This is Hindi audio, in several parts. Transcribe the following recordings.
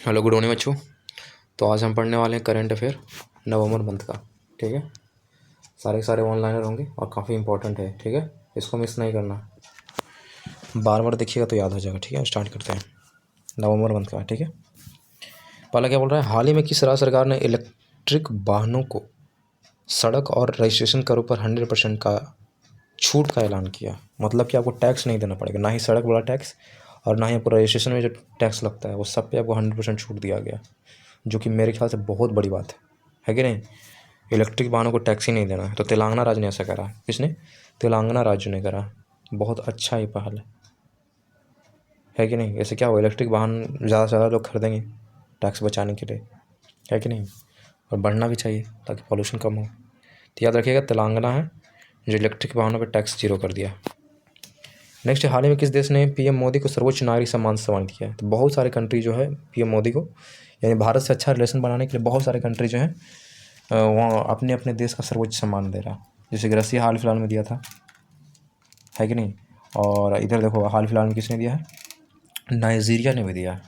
हेलो, गुड मॉर्निंग बच्चों। तो आज हम पढ़ने वाले हैं करंट अफेयर नवंबर मंथ का। ठीक है, सारे के सारे ऑनलाइनर होंगे और काफ़ी इंपॉर्टेंट है। ठीक है, इसको मिस नहीं करना, बार बार देखिएगा तो याद हो जाएगा। ठीक है, स्टार्ट करते हैं नवंबर मंथ का। ठीक है, पहला क्या बोल रहा है, हाल ही में किस राज्य सरकार ने इलेक्ट्रिक वाहनों को सड़क और रजिस्ट्रेशन करों पर 100% का छूट का ऐलान किया। मतलब कि आपको टैक्स नहीं देना पड़ेगा, ना ही सड़क वाला टैक्स और ना ही आपको रजिस्ट्रेशन में जो टैक्स लगता है वो सब पे आपको 100% छूट दिया गया, जो कि मेरे ख्याल से बहुत बड़ी बात है कि नहीं। इलेक्ट्रिक वाहनों को टैक्स ही नहीं देना है, तो तेलंगाना राज्य ने ऐसा करा। किसने? तेलंगाना राज्य ने करा। बहुत अच्छा ये पहल है कि नहीं। ऐसे क्या हो, इलेक्ट्रिक वाहन ज़्यादा से ज़्यादा लोग खरीदेंगे टैक्स बचाने के लिए, है कि नहीं। और बढ़ना भी चाहिए ताकि पॉल्यूशन कम हो। तो याद रखिएगा, तेलंगाना है जो इलेक्ट्रिक वाहनों पर टैक्स जीरो कर दिया। नेक्स्ट, हाल ही में किस देश ने पीएम मोदी को सर्वोच्च नागरिक सम्मान से सम्मानित किया है? तो बहुत सारे कंट्री जो है पीएम मोदी को, यानी भारत से अच्छा रिलेशन बनाने के लिए बहुत सारे कंट्री जो है वहाँ अपने अपने देश का सर्वोच्च सम्मान दे रहा। जैसे कि रसिया हाल फिलहाल में दिया था, है कि नहीं। और इधर देखो, हाल फिलहाल में किसने दिया है, नाइजीरिया ने भी दिया है।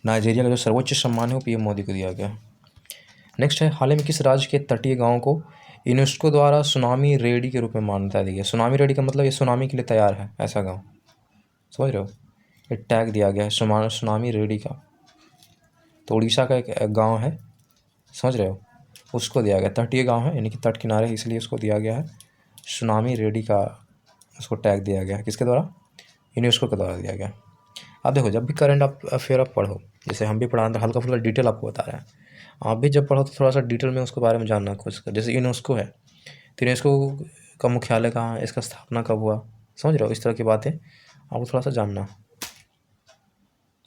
नाइजीरिया का जो सर्वोच्च सम्मान है वो पीएम मोदी को दिया गया। नेक्स्ट है, हाल ही में किस राज्य के तटीय गाँव को यूनेस्को द्वारा सुनामी रेडी के रूप में मान्यता दी गई? सुनामी रेडी का मतलब ये सुनामी के लिए तैयार है, ऐसा गाँव, समझ रहे हो। ये टैग दिया गया है सुनामी रेडी का। तो उड़ीसा का एक गांव है, समझ रहे हो, उसको दिया गया। तटीय गांव है यानी कि तट किनारे है, इसलिए उसको दिया गया है सुनामी रेडी का। उसको टैग दिया गया है किसके द्वारा? यूनेस्को के द्वारा दिया गया। अब देखो, जब भी करंट अफेयर आप पढ़ो, जैसे हम भी पढ़ा रहे हैं, हल्का फुल्का डिटेल आपको बता रहे हैं, आप भी जब पढ़ो तो थोड़ा सा डिटेल में उसके बारे में जानना कोशिश करो। जैसे यूनेस्को है, तो यूनेस्को का मुख्यालय कहाँ है, इसका स्थापना कब हुआ, समझ रहे हो। इस तरह की बातें आपको थोड़ा सा जानना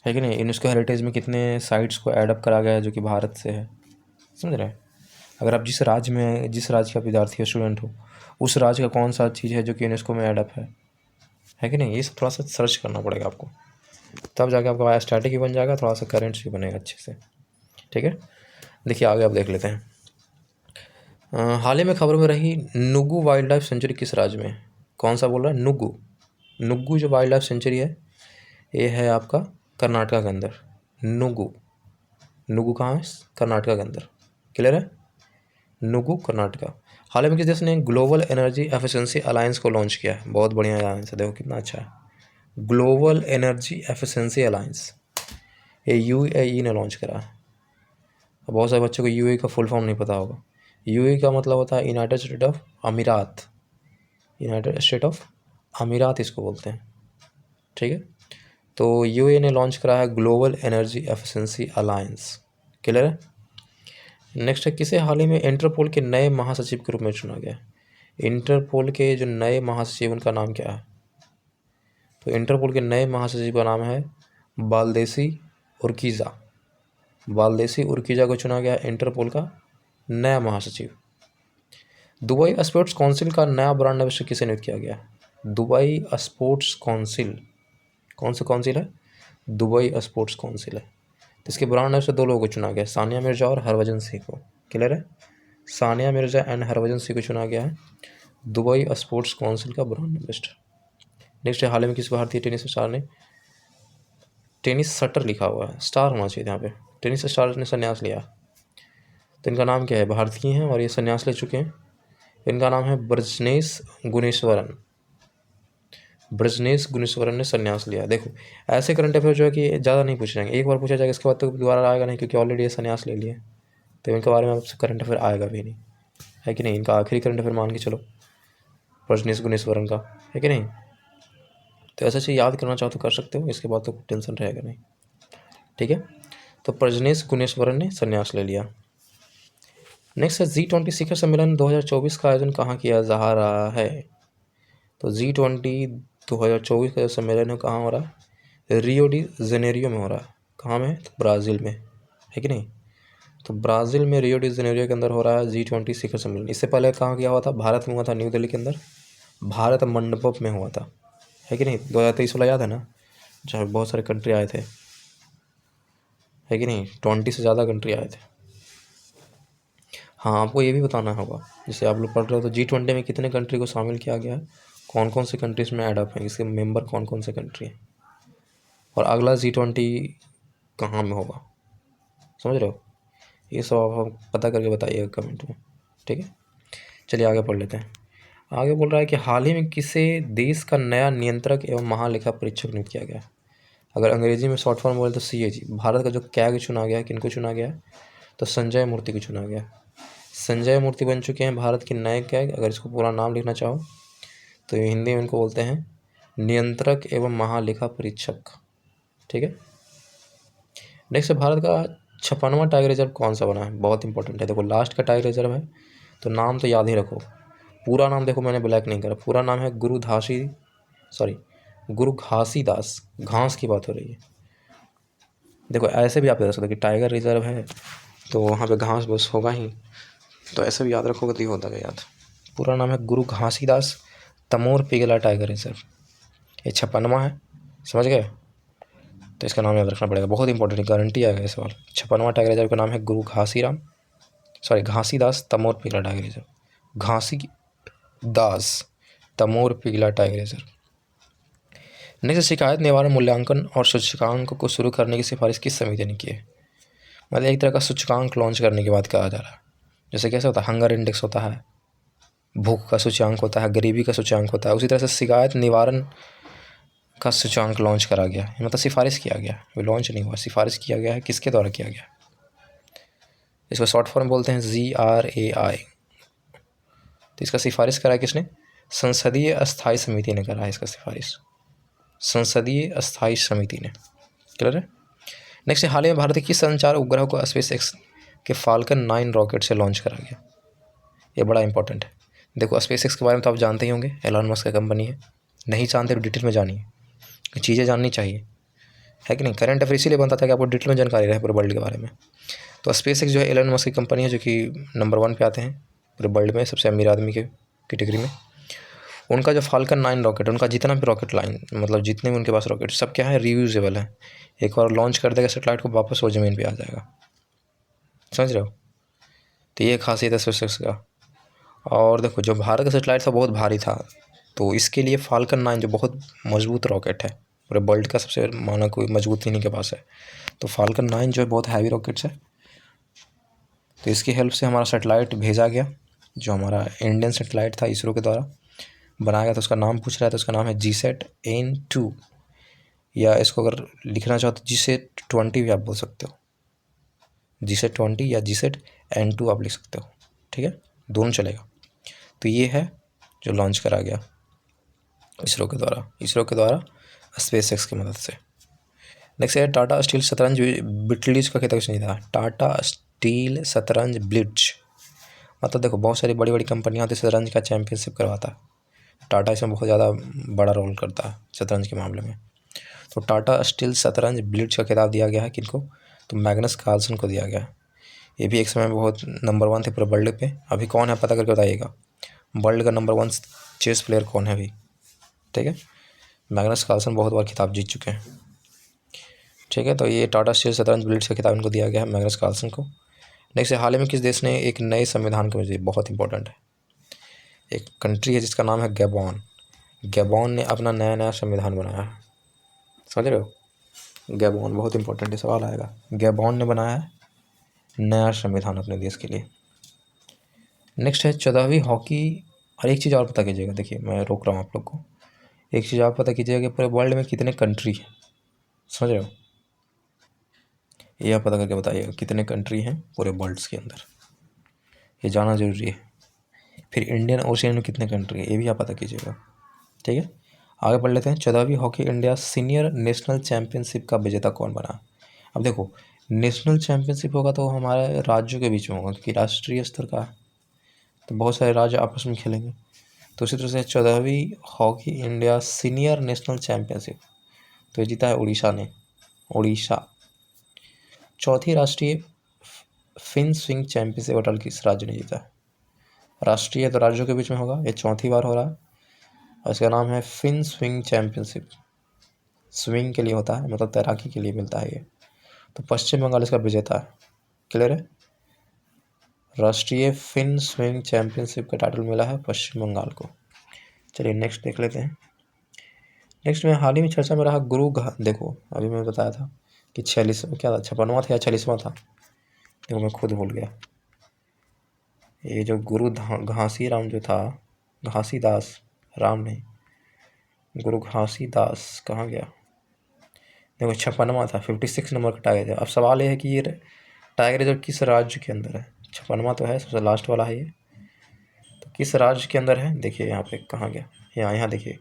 है कि नहीं। यूनेस्को हेरिटेज में कितने साइट्स को ऐड अप करा गया है जो कि भारत से है, समझ रहे हैं। अगर आप जिस राज्य का विद्यार्थी हो, स्टूडेंट हो, उस राज्य का कौन सा चीज़ है जो कि यूनेस्को में ऐड अप है कि नहीं। ये सब थोड़ा सा सर्च करना पड़ेगा आपको, तब जाके आपका स्टैटिक भी बन जाएगा, थोड़ा सा करेंट्स भी बनेगा अच्छे से। ठीक है, देखिए आगे आप देख लेते हैं। हाल ही में खबरों में रही नुगु वाइल्ड लाइफ सेंचुरी किस राज्य में? कौन सा बोल रहा है? नुगु। नुगु जो वाइल्ड लाइफ सेंचुरी है ये है आपका कर्नाटका के अंदर। नुगु, नुगु कहाँ है? कर्नाटका के अंदर। क्लियर है, नुगु कर्नाटका। हाल ही में किस देश ने ग्लोबल एनर्जी एफिशिएंसी अलायंस को लॉन्च किया है? बहुत बढ़िया अलायंस है, देखो कितना अच्छा है। ग्लोबल एनर्जी एफिशिएंसी अलायंस, ये यूएई ने लॉन्च करा है। बहुत सारे बच्चों को यूएई का फुल फॉर्म नहीं पता होगा। यूएई का मतलब होता है यूनाइटेड स्टेट ऑफ अमीरात। यूनाइटेड स्टेट ऑफ अमीरात इसको बोलते हैं। ठीक है, तो यूएई ने लॉन्च करा है global energy efficiency alliance. Clear है। नेक्स्ट है, किसे हाल ही में इंटरपोल के नए महासचिव के रूप में चुना गया? इंटरपोल के जो नए महासचिव उनका नाम क्या है? तो इंटरपोल के नए महासचिव का नाम है बालदेसी उर्किजा। बालदेसी उर्किजा को चुना गया इंटरपोल का नया महासचिव। दुबई स्पोर्ट्स काउंसिल का नया ब्रांड एम्बेसडर किसे नियुक्त किया गया? दुबई स्पोर्ट्स काउंसिल, कौन सा काउंसिल है? दुबई स्पोर्ट्स काउंसिल है। तो इसके ब्रांड एम्बेसडर दो लोगों को चुना गया, सानिया मिर्जा और हरभजन सिंह को। क्लियर है, सानिया मिर्जा एंड हरभजन सिंह को चुना गया है दुबई स्पोर्ट्स काउंसिल का ब्रांड एम्बेसडर। नेक्स्ट है, हाल ही में किस भारतीय टेनिस स्टार ने, टेनिस सटर लिखा हुआ है, स्टार होना चाहिए यहाँ पे, टेनिस स्टार ने संन्यास लिया। तो इनका नाम क्या है? भारतीय हैं और ये संन्यास ले चुके हैं। इनका नाम है ब्रजनेश गुणेश्वरन। ब्रजनेश गुणेश्वरन ने संन्यास लिया। देखो, ऐसे करंट अफेयर जो है कि ज़्यादा नहीं पूछे जाएंगे, एक बार पूछा जाएगा, इसके बाद तो दोबारा आएगा नहीं, क्योंकि ऑलरेडी ये संन्यास ले लिए, तो इनके बारे में आपसे करंट अफेयर आएगा भी नहीं, है कि नहीं। इनका आखिरी करंट अफेयर मान के चलो ब्रजनेश गुणेश्वरन का, है कि नहीं। तो ऐसा चीज़ याद करना चाहो तो कर सकते हो, इसके बाद तो टेंशन रहेगा नहीं। ठीक है, तो ब्रजनेश गुणेश्वरन ने संन्यास ले लिया। नेक्स्ट है, G20 शिखर सम्मेलन 2024 का आयोजन कहाँ किया जा रहा है? तो G20 2024 का जो सम्मेलन है कहाँ हो रहा है? रियो डी जेनेरियो में हो रहा है। कहाँ में? तो ब्राज़ील में, है कि नहीं। तो ब्राज़ील में रियो डी जेनेरियो के अंदर हो रहा है G20 शिखर सम्मेलन। इससे पहले कहाँ किया हुआ था? भारत में हुआ था, न्यू दिल्ली के अंदर भारत मंडपम में हुआ था, है कि नहीं। 2023 वाला याद है ना, जहाँ बहुत सारे कंट्री आए थे, है कि नहीं। 20 से ज़्यादा कंट्री आए थे। हाँ, आपको ये भी बताना होगा, जैसे आप लोग पढ़ रहे हो, तो G20 में कितने कंट्री को शामिल किया गया है, कौन कौन से कंट्रीज में ऐड अप हैं, इसके मेंबर कौन कौन से कंट्री हैं, और अगला G20 कहाँ में होगा, समझ रहे हो? ये सब आप पता करके बताइएगा कमेंट में, ठीक है। चलिए आगे पढ़ लेते हैं। आगे बोल रहा है कि हाल ही में किसे देश का नया नियंत्रक एवं महालेखा परीक्षक नियुक्त किया गया। अगर अंग्रेजी में शॉर्ट फॉर्म बोले तो CAG। भारत का जो कैग चुना गया है, किनको चुना गया है? तो संजय मूर्ति को चुना गया। संजय मूर्ति बन चुके हैं भारत के नए कैग। अगर इसको पूरा नाम लिखना चाहो तो हिंदी में इनको बोलते हैं नियंत्रक एवं महालेखा परीक्षक, ठीक है। नेक्स्ट भारत का 56वां टाइगर रिजर्व कौन सा बना है? बहुत इंपॉर्टेंट है। देखो लास्ट का टाइगर रिजर्व है तो नाम तो याद ही रखो। पूरा नाम देखो मैंने ब्लैक नहीं करा, पूरा नाम है गुरु घासीदास। घास की बात हो रही है। देखो ऐसे भी आप याद रख सकते हो कि टाइगर रिजर्व है तो वहाँ पे घास बस होगा ही, तो ऐसे भी याद रखोगे तो ये होता है याद। पूरा नाम है गुरु घासीदास तमोर पिगला टाइगर रिजर्व। ये 56वां है, समझ गए? तो इसका नाम याद रखना पड़ेगा, बहुत इंपॉर्टेंट है, गारंटी आएगा ये सवाल। 56वां टाइगर रिजर्व का नाम है Guru Ghasidas Tamor Pingla tiger reserve. Ghasidas Tamor Pingla tiger reserve. Next, शिकायत निवारण मूल्यांकन और सूचकांक को शुरू करने की सिफारिश किस समिति ने की है? मतलब एक तरह का सूचकांक लॉन्च करने की बात कहा जा रहा है। जैसे कैसे होता है, हंगर इंडेक्स होता है, भूख का सूचकांक होता है, गरीबी का सूचकांक होता है, उसी तरह से शिकायत निवारण का सूचकांक लॉन्च करा गया है। मतलब सिफारिश किया गया, वो लॉन्च नहीं हुआ, सिफारिश किया गया है। किसके द्वारा किया गया? इसको शॉर्ट फॉर्म बोलते हैं GRAI। तो इसका सिफारिश करा किसने? संसदीय अस्थायी समिति ने करा है इसका सिफारिश, संसदीय अस्थायी समिति ने। क्लियर है? नेक्स्ट, हाल ही में भारत के किस संचार उपग्रह को SpaceX के फाल्कन 9 रॉकेट से लॉन्च करा गया? ये बड़ा इंपॉर्टेंट है। देखो SpaceX के बारे में तो आप जानते ही होंगे, एलन मस्क का कंपनी है। नहीं जानते तो डिटेल में जानिए, चीज़ें जाननी चाहिए, है कि नहीं। करंट अफेयर इसीलिए बनता था कि आपको डिटेल में जानकारी रहे पूरे वर्ल्ड के बारे में। तो SpaceX जो है एलन मस्क की कंपनी है, जो कि नंबर 1 पे आते हैं पूरे वर्ल्ड में, सबसे अमीर आदमी के कैटेगरी में। उनका जो फाल्कन 9 रॉकेट, उनका जितना भी रॉकेट लाइन, मतलब जितने भी उनके पास रॉकेट, सब क्या है, रीयूजेबल है। एक बार लॉन्च कर देगा सेटेलाइट को, वापस वो ज़मीन पे आ जाएगा। समझ रहे हो? तो ये खासियत है SpaceX का। और देखो जो भारत का सेटेलाइट था बहुत भारी था, तो इसके लिए फाल्कन 9 जो बहुत मजबूत रॉकेट है, पूरे वर्ल्ड का सबसे माना कोई मजबूत इन्हीं के पास है। तो फाल्कन 9 जो है बहुत हैवी रॉकेट्स है। तो इसकी हेल्प से हमारा सेटेलाइट भेजा गया, जो हमारा इंडियन सेटेलाइट था इसरो के द्वारा बनाया गया। तो उसका नाम पूछ रहा है, तो उसका नाम है GSAT-N2, या इसको अगर लिखना चाहो तो GSAT-20 भी आप बोल सकते हो। GSAT-20 या GSAT-N2 आप लिख सकते हो, ठीक है, दोनों चलेगा। तो ये है जो लॉन्च करा गया इसरो के द्वारा SpaceX की मदद से। नेक्स्ट है टाटा स्टील शतरंज ब्लिट्ज का खिताब किसने जीता? टाटा स्टील शतरंज ब्लिट्ज। मतलब देखो बहुत सारी बड़ी बड़ी कंपनियां होती है शतरंज का चैंपियनशिप करवाता है, टाटा इसमें बहुत ज़्यादा बड़ा रोल करता है शतरंज के मामले में। तो टाटा स्टील शतरंज ब्लिट्ज का खिताब दिया गया है किनको? तो मैग्नस कार्लसन को दिया गया है। ये भी एक समय में बहुत नंबर 1 थे पूरे वर्ल्ड पे। अभी कौन है पता करके बताइएगा, वर्ल्ड का नंबर 1 चेस प्लेयर कौन है अभी, ठीक है। मैग्नस कार्लसन बहुत बार खिताब जीत चुके हैं, ठीक है। तो ये टाटा स्टील शतरंज ब्लिट्ज का खिताब इनको दिया गया है, मैग्नस कार्लसन को। नेक्स्ट, हाल ही में किस देश ने एक नए संविधान को मंजूरी? बहुत इंपॉर्टेंट है, एक कंट्री है जिसका नाम है गैबॉन। गैबॉन ने अपना नया संविधान बनाया है, समझ रहे हो? गैबॉन बहुत इंपॉर्टेंट है, सवाल आएगा। गैबॉन ने बनाया है नया संविधान अपने देश के लिए। नेक्स्ट है 14वीं हॉकी। और एक चीज़ और पता कीजिएगा, देखिए मैं रोक रहा हूँ आप लोग को, एक चीज़ और पता कीजिएगा कि पूरे वर्ल्ड में कितने कंट्री हैं, समझ रहे हो? ये आप पता करके बताइएगा कितने कंट्री हैं पूरे वर्ल्ड के अंदर, ये जानना ज़रूरी है। फिर इंडियन ओशियन में कितने कंट्री है ये भी आप पता कीजिएगा, ठीक है। आगे पढ़ लेते हैं। 14वीं hockey India senior national championship का विजेता कौन बना? अब देखो नेशनल चैम्पियनशिप होगा तो हमारे राज्यों के बीच में होगा, क्योंकि राष्ट्रीय स्तर का है तो बहुत सारे राज्य आपस में खेलेंगे। तो इसी तरह से 14वीं hockey India senior national championship तो ये जीता है उड़ीसा ने, उड़ीसा। चौथी राष्ट्रीय फिन स्विंग चैंपियनशिप अटल किस राज्य ने जीता है? राष्ट्रीय तो राज्यों के बीच में होगा, ये चौथी बार हो रहा है और इसका नाम है फिन स्विंग चैंपियनशिप। स्विंग के लिए होता है, मतलब तैराकी के लिए मिलता है ये। तो पश्चिम बंगाल इसका विजेता है, क्लियर है। राष्ट्रीय फिन स्विंग चैंपियनशिप का टाइटल मिला है पश्चिम बंगाल को। चलिए नेक्स्ट देख लेते हैं। नेक्स्ट में हाल ही में चर्चा में रहा देखो अभी मैं बताया था कि 46 क्या था, 56वां था या 46वां था, देखो मैं खुद भूल गया। ये जो गुरु घासीराम जो था, घासीदास राम नहीं, गुरु घासीदास कहाँ गया? देखो 56वां था, 56 नंबर का टाइगर है। अब सवाल ये है कि ये टाइगर रिजर्व किस राज्य के अंदर है? 56वां तो है, सबसे लास्ट वाला है ये, तो किस राज्य के अंदर है? देखिए यहाँ पे कहाँ गया, यहाँ देखिए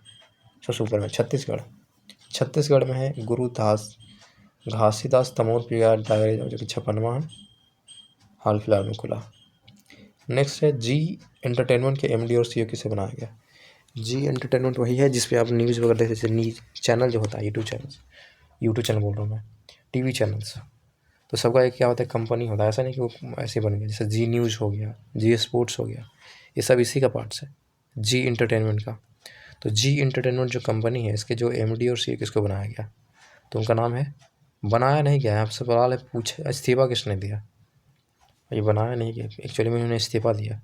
सबसे ऊपर में छत्तीसगढ़। छत्तीसगढ़ में है गुरु घासीदास तमोर प्रयाग टाइगर रिजर्व, जो कि 56वां है, हाल फिलहाल में खुला। नेक्स्ट है जी एंटरटेनमेंट के एमडी और सीईओ किसे बनाया गया? जी एंटरटेनमेंट वही है जिसपे आप न्यूज़ वगैरह देखते, जैसे न्यूज चैनल जो होता है, यूट्यूब चैनल बोल रहा हूँ मैं, टीवी चैनल्स, तो सबका एक क्या होता है, कंपनी होता है। ऐसा नहीं कि वो ऐसे बन गया, जैसे जी न्यूज़ हो गया, जी स्पोर्ट्स हो गया, ये सब इसी का पार्ट्स है, जी इंटरटेनमेंट का। तो जी इंटरटेनमेंट जो कंपनी है, इसके जो एमडी और सीईओ किसको बनाया गया? तो उनका नाम है, बनाया नहीं गया है, आपसे सवाल है, पूछे इस्तीफा किसने दिया? ये बनाया नहीं गया, एक्चुअली में इन्होंने इस्तीफा दिया।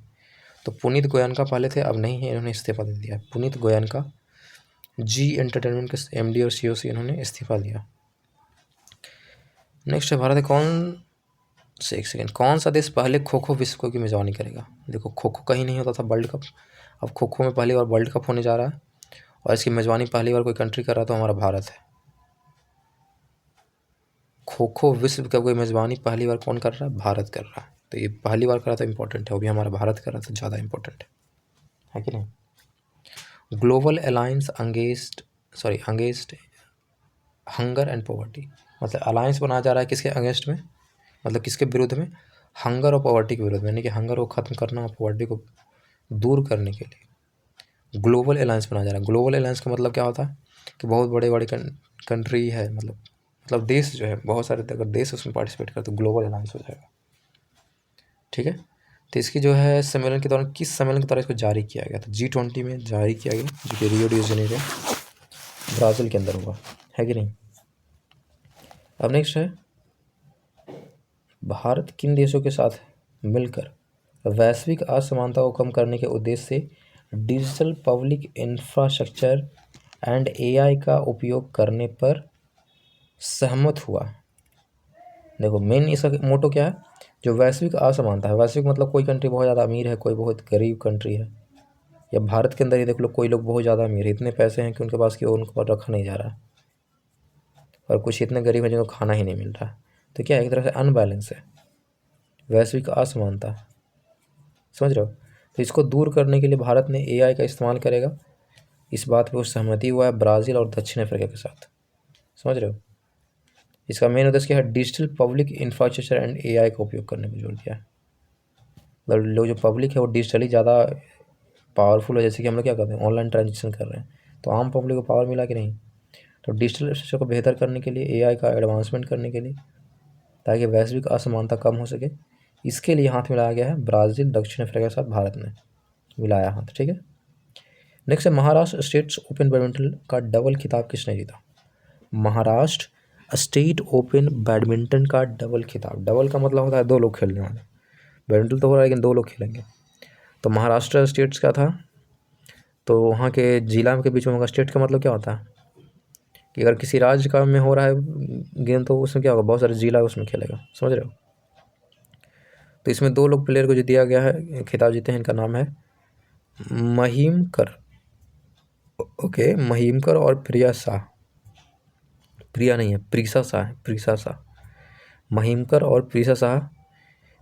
तो पुनीत गोयनका पहले थे, अब नहीं है, इन्होंने इस्तीफा दे दिया। पुनीत गोयनका जी एंटरटेनमेंट के एमडी और सीईओ से इन्होंने इस्तीफा दिया। नेक्स्ट है भारत है एक सेकेंड, कौन सा देश पहले खो खो विश्व कप की मेज़बानी करेगा? देखो खो खो कहीं नहीं होता था वर्ल्ड कप, अब खो खो में पहली बार वर्ल्ड कप होने जा रहा है, और इसकी मेज़बानी पहली बार कोई कंट्री कर रहा है तो हमारा भारत है। खो खो विश्व कप की मेज़बानी पहली बार कौन कर रहा है? भारत कर रहा है। तो ये पहली बार कर रहा था इंपॉर्टेंट है, वो भी हमारा भारत कर रहा था, ज़्यादा इंपॉर्टेंट है कि नहीं? Global alliance against hunger and poverty, मतलब अलायंस बनाया जा रहा है किसके अगेंस्ट में, मतलब किसके विरुद्ध में? हंगर और पॉवर्टी के विरुद्ध में, यानी कि हंगर को ख़त्म करना और पॉवर्टी को दूर करने के लिए ग्लोबल अलायंस बनाया जा रहा है। ग्लोबल अलायंस का मतलब क्या होता है कि बहुत बड़े बड़े कंट्री है, मतलब देश जो है, बहुत सारे अगर देश उसमें पार्टिसिपेट करते तो ग्लोबल अलायंस हो जाएगा। ठीक है, तो इसकी जो है सम्मेलन के दौरान, किस सम्मेलन के दौरान इसको जारी किया गया? तो G20 में जारी किया गया, जो कि रियो डी जेनेरो ब्राज़ील के अंदर हुआ, है कि नहीं? अब नेक्स्ट है, भारत किन देशों के साथ मिलकर वैश्विक असमानता को कम करने के उद्देश्य से digital public infrastructure and AI का उपयोग करने पर सहमत हुआ? देखो मेन इसका मोटो क्या है, जो वैश्विक असमानता है, वैश्विक मतलब कोई कंट्री बहुत ज़्यादा अमीर है, कोई बहुत गरीब कंट्री है, या भारत के अंदर ही देख लो, कोई लोग बहुत ज़्यादा अमीर है, इतने पैसे हैं कि उनके पास कि उनको रखा नहीं जा रहा, और कुछ इतने गरीब हैं जिनको खाना ही नहीं मिल रहा। तो क्या एक तरह से अनबैलेंस है, वैश्विक असमानता, समझ रहे हो? तो इसको दूर करने के लिए भारत ने एआई का इस्तेमाल करेगा, इस बात पे सहमति हुआ है ब्राज़ील और दक्षिण अफ्रीका के साथ, समझ रहे हो? इसका मेन उद्देश्य क्या है? Digital public infrastructure and AI का उपयोग करने पर जोर दिया है। मतलब लोग जो पब्लिक है वो डिजिटली ज़्यादा पावरफुल है, जैसे कि हम लोग क्या करते हैं, ऑनलाइन ट्रांजेक्शन कर रहे हैं, तो आम पब्लिक को पावर मिला कि नहीं? तो डिजिटल इंफ्रास्ट्रक्चर को बेहतर करने के लिए, एआई का एडवांसमेंट करने के लिए, ताकि वैश्विक असमानता कम हो सके, इसके लिए हाथ मिलाया गया है ब्राज़ील दक्षिण अफ्रीका के साथ, भारत ने मिलाया हाथ। ठीक है, नेक्स्ट है, महाराष्ट्र स्टेट्स ओपन बैडमिंटन का डबल खिताब किसने जीता? महाराष्ट्र स्टेट ओपन बैडमिंटन का डबल खिताब, डबल का मतलब होता है दो लोग खेलने वाले, बैडमिंटन तो हो रहा है लेकिन दो लोग खेलेंगे। तो महाराष्ट्र स्टेट्स का था, तो वहाँ के जिला के बीच में होगा। स्टेट का मतलब क्या होता है कि अगर किसी राज्य का में हो रहा है गेम, तो उसमें क्या होगा, बहुत सारे जिला उसमें खेलेगा, समझ रहे हो? तो इसमें दो लोग प्लेयर को जो दिया गया है, खिताब जीते हैं, इनका नाम है महिमकर, ओके, महिमकर और प्रिया शाह, प्रिया नहीं है, प्रीसा शाह है, प्रीसा शाह, महिमकर और प्रीसा शाह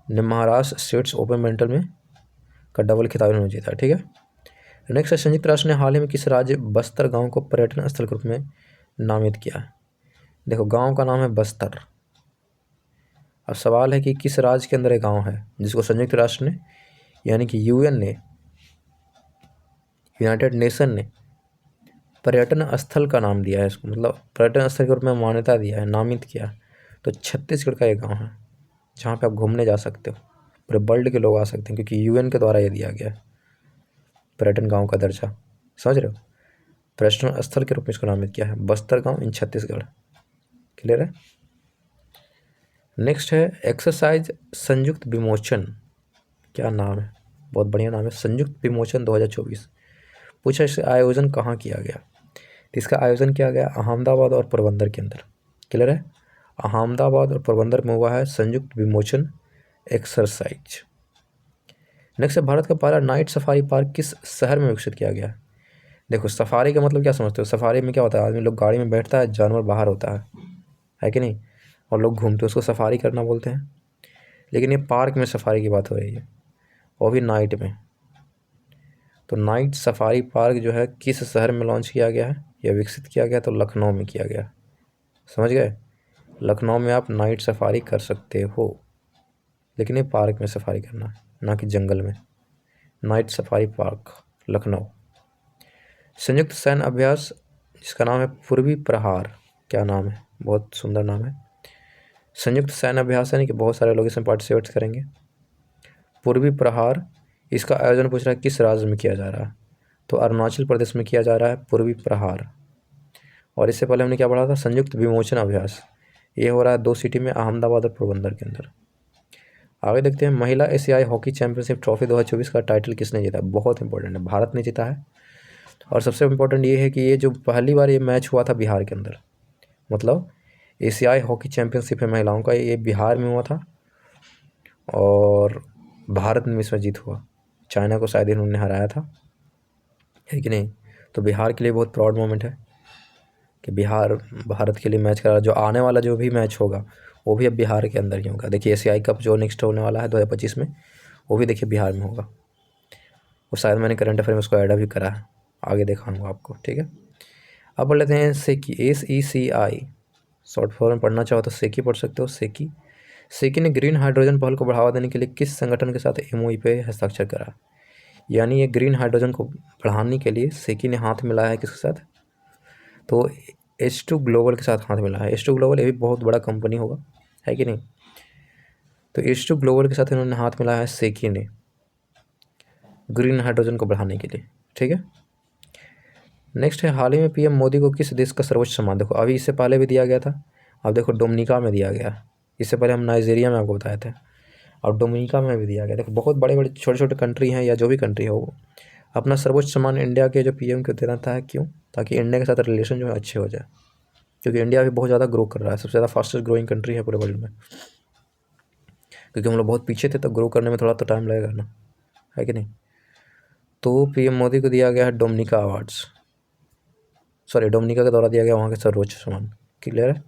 ने महाराष्ट्र स्टेट्स ओपन बैडमिंटन में का डबल खिताब इन्होंने जीता। ठीक है, नेक्स्ट है, संयुक्त राष्ट्र ने हाल ही में किस राज्य बस्तर गांव को पर्यटन स्थल के रूप में नामित किया है? देखो गांव का नाम है बस्तर। अब सवाल है कि किस राज्य के अंदर एक गांव है जिसको संयुक्त राष्ट्र ने, यानी कि यूएन ने, यूनाइटेड नेशन ने पर्यटन स्थल का नाम दिया है इसको, मतलब पर्यटन स्थल के रूप में मान्यता दिया है, नामित किया। तो छत्तीसगढ़ का एक गाँव है जहाँ पे आप घूमने जा सकते हो, पूरे वर्ल्ड के लोग आ सकते हैं, क्योंकि यूएन के द्वारा ये दिया गया है पर्यटन गाँव का दर्जा, समझ रहे हो? पर्यटन स्थल के रूप में इसको नामित किया है, बस्तर गाँव इन छत्तीसगढ़। क्लियर है? नेक्स्ट है, एक्सरसाइज संयुक्त विमोचन, क्या नाम है, बहुत बढ़िया नाम है, संयुक्त विमोचन 2024। पूछा इसका आयोजन कहाँ किया गया? तो इसका आयोजन किया गया अहमदाबाद और पोरबंदर के अंदर। क्लियर है? अहमदाबाद और पोरबंदर में हुआ है संयुक्त विमोचन एक्सरसाइज। नेक्स्ट है, भारत का पहला नाइट सफारी पार्क किस शहर में विकसित किया गया है? देखो, सफारी का मतलब क्या समझते हो? सफारी में क्या होता है, आदमी लोग गाड़ी में बैठता है, जानवर बाहर होता है कि नहीं, और लोग घूमते हैं, उसको सफारी करना बोलते हैं। लेकिन ये पार्क में सफारी की बात हो रही है, वो भी नाइट में। तो नाइट सफारी पार्क जो है किस शहर में लॉन्च किया गया है या विकसित किया गया? तो लखनऊ में किया गया। समझ गए? लखनऊ में आप नाइट सफारी कर सकते हो, लेकिन ये पार्क में सफारी करना है, ना कि जंगल में। Night safari park, Lucknow. संयुक्त सैन्य अभ्यास जिसका नाम है पूर्वी प्रहार, क्या नाम है, बहुत सुंदर नाम है। संयुक्त सैन्य अभ्यास यानी कि बहुत सारे लोग इसमें पार्टिसिपेट करेंगे। पूर्वी प्रहार, इसका आयोजन पूछ रहा है किस राज्य में किया जा रहा है? तो अरुणाचल प्रदेश में किया जा रहा है पूर्वी प्रहार। और इससे पहले हमने क्या पढ़ा था? संयुक्त विमोचन अभ्यास, ये हो रहा है 2 सिटी में, अहमदाबाद और पोरबंदर के अंदर। आगे देखते हैं, महिला एशियाई हॉकी चैंपियनशिप ट्रॉफी 2024 का टाइटल किसने जीता? बहुत इंपॉर्टेंट है, भारत ने जीता है। और सबसे इम्पोर्टेंट ये है कि ये जो पहली बार ये मैच हुआ था बिहार के अंदर, मतलब एशियाई हॉकी चैंपियनशिप है महिलाओं का, ये बिहार में हुआ था और भारत में इसमें जीत हुआ। चाइना को शायद इन्होंने हराया था, है कि नहीं? तो बिहार के लिए बहुत प्राउड मोमेंट है कि बिहार भारत के लिए मैच करा। जो आने वाला जो भी मैच होगा वो भी अब बिहार के अंदर ही होगा। देखिए, एशियाई कप जो नेक्स्ट होने वाला है 2025 में, वो भी देखिए बिहार में होगा। वो शायद मैंने करंट अफेयर में उसको ऐड भी करा है, आगे दिखाऊंगा आपको, ठीक है। अब पढ़ लेते हैं सेकी, SECI, शॉर्ट फॉर्म में पढ़ना चाहो तो सेकी पढ़ सकते हो, सेकी। सेकी ने ग्रीन हाइड्रोजन पहल को बढ़ावा देने के लिए किस संगठन के साथ MOU पे हस्ताक्षर करा? यानी ये ग्रीन हाइड्रोजन को बढ़ाने के लिए सेकी ने हाथ मिलाया है किसके साथ? तो H2 ग्लोबल के साथ हाथ मिलाया है। H2 ग्लोबल ये भी बहुत बड़ा कंपनी होगा, है कि नहीं? तो H2 ग्लोबल के साथ इन्होंने हाथ मिलाया है सेकी ने, ग्रीन हाइड्रोजन को बढ़ाने के लिए, ठीक है। नेक्स्ट है, हाल ही में PM मोदी को किस देश का सर्वोच्च सम्मान? देखो, अभी इससे पहले भी दिया गया था, अब देखो डोमिनिका में दिया गया। इससे पहले हम नाइजीरिया में आपको बताए थे, और डोमिनिका में भी दिया गया। देखो, बहुत बड़े बड़े छोटे छोटे कंट्री हैं या जो भी कंट्री हो, अपना सर्वोच्च सम्मान इंडिया के जो PM को देना है। क्यों? ताकि इंडिया के साथ रिलेशन जो है अच्छे हो जाए, क्योंकि इंडिया भी बहुत ज़्यादा ग्रो कर रहा है, सबसे ज़्यादा फास्टेस्ट ग्रोइंग कंट्री है पूरे वर्ल्ड में। क्योंकि हम लोग बहुत पीछे थे, तो ग्रो करने में थोड़ा तो टाइम लगेगा ना, है कि नहीं? तो PM मोदी को दिया गया है डोमिनिका अवार्ड्स, सॉरी डोमिनिका का दौरा दिया गया, वहाँ के सर्वोच्च सम्मान। क्लियर है?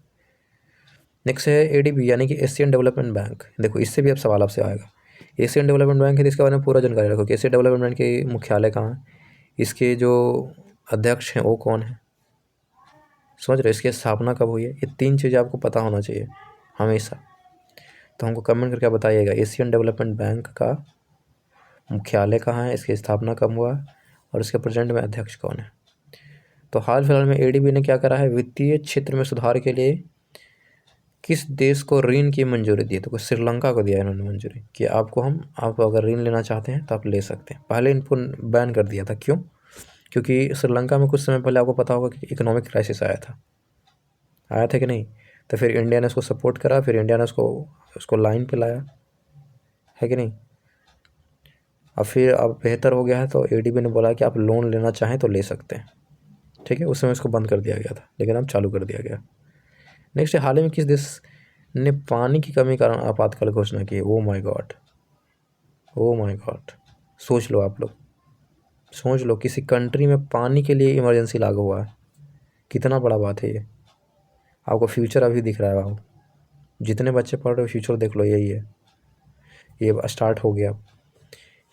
नेक्स्ट है ADB यानी कि एशियन डेवलपमेंट बैंक। देखो, इससे भी अब सवाल आपसे आएगा। एशियन डेवलपमेंट बैंक है, इसके बारे में पूरा जानकारी रखो कि एशियन डेवलपमेंट बैंक के मुख्यालय कहाँ है, इसके जो अध्यक्ष हैं वो कौन है, समझ रहे हो? इसकी स्थापना कब हुई है, ये 3 चीज़ें आपको पता होना चाहिए हमेशा। तो हमको कमेंट करके बताइएगा, एशियन डेवलपमेंट बैंक का मुख्यालय कहाँ है, इसकी स्थापना कब हुआ और इसके प्रेजेंट में अध्यक्ष कौन है। तो हाल फिलहाल में ADB ने क्या करा है, वित्तीय क्षेत्र में सुधार के लिए किस देश को ऋण की मंजूरी दी? तो श्रीलंका को दिया इन्होंने मंजूरी कि आप अगर ऋण लेना चाहते हैं तो आप ले सकते हैं। पहले इनको बैन कर दिया था, क्यों? क्योंकि श्रीलंका में कुछ समय पहले आपको पता होगा कि इकोनॉमिक क्राइसिस आया था कि नहीं? तो फिर इंडिया ने उसको सपोर्ट करा, फिर इंडिया ने उसको लाइन पे लाया, है कि नहीं? अब बेहतर हो गया है, तो ADB ने बोला कि आप लोन लेना चाहें तो ले सकते हैं, ठीक है। उस समय इसको बंद कर दिया गया था, लेकिन अब चालू कर दिया गया। नेक्स्ट है, हाल ही में किस देश ने पानी की कमी कारण आपातकाल घोषणा की? Oh my God, oh my God, सोच लो आप लोग, सोच लो, किसी कंट्री में पानी के लिए इमरजेंसी लागू हुआ है। कितना बड़ा बात है ये। आपको फ्यूचर अभी दिख रहा है, आप जितने बच्चे पढ़ रहे हो फ्यूचर देख लो, यही है, ये स्टार्ट हो गया।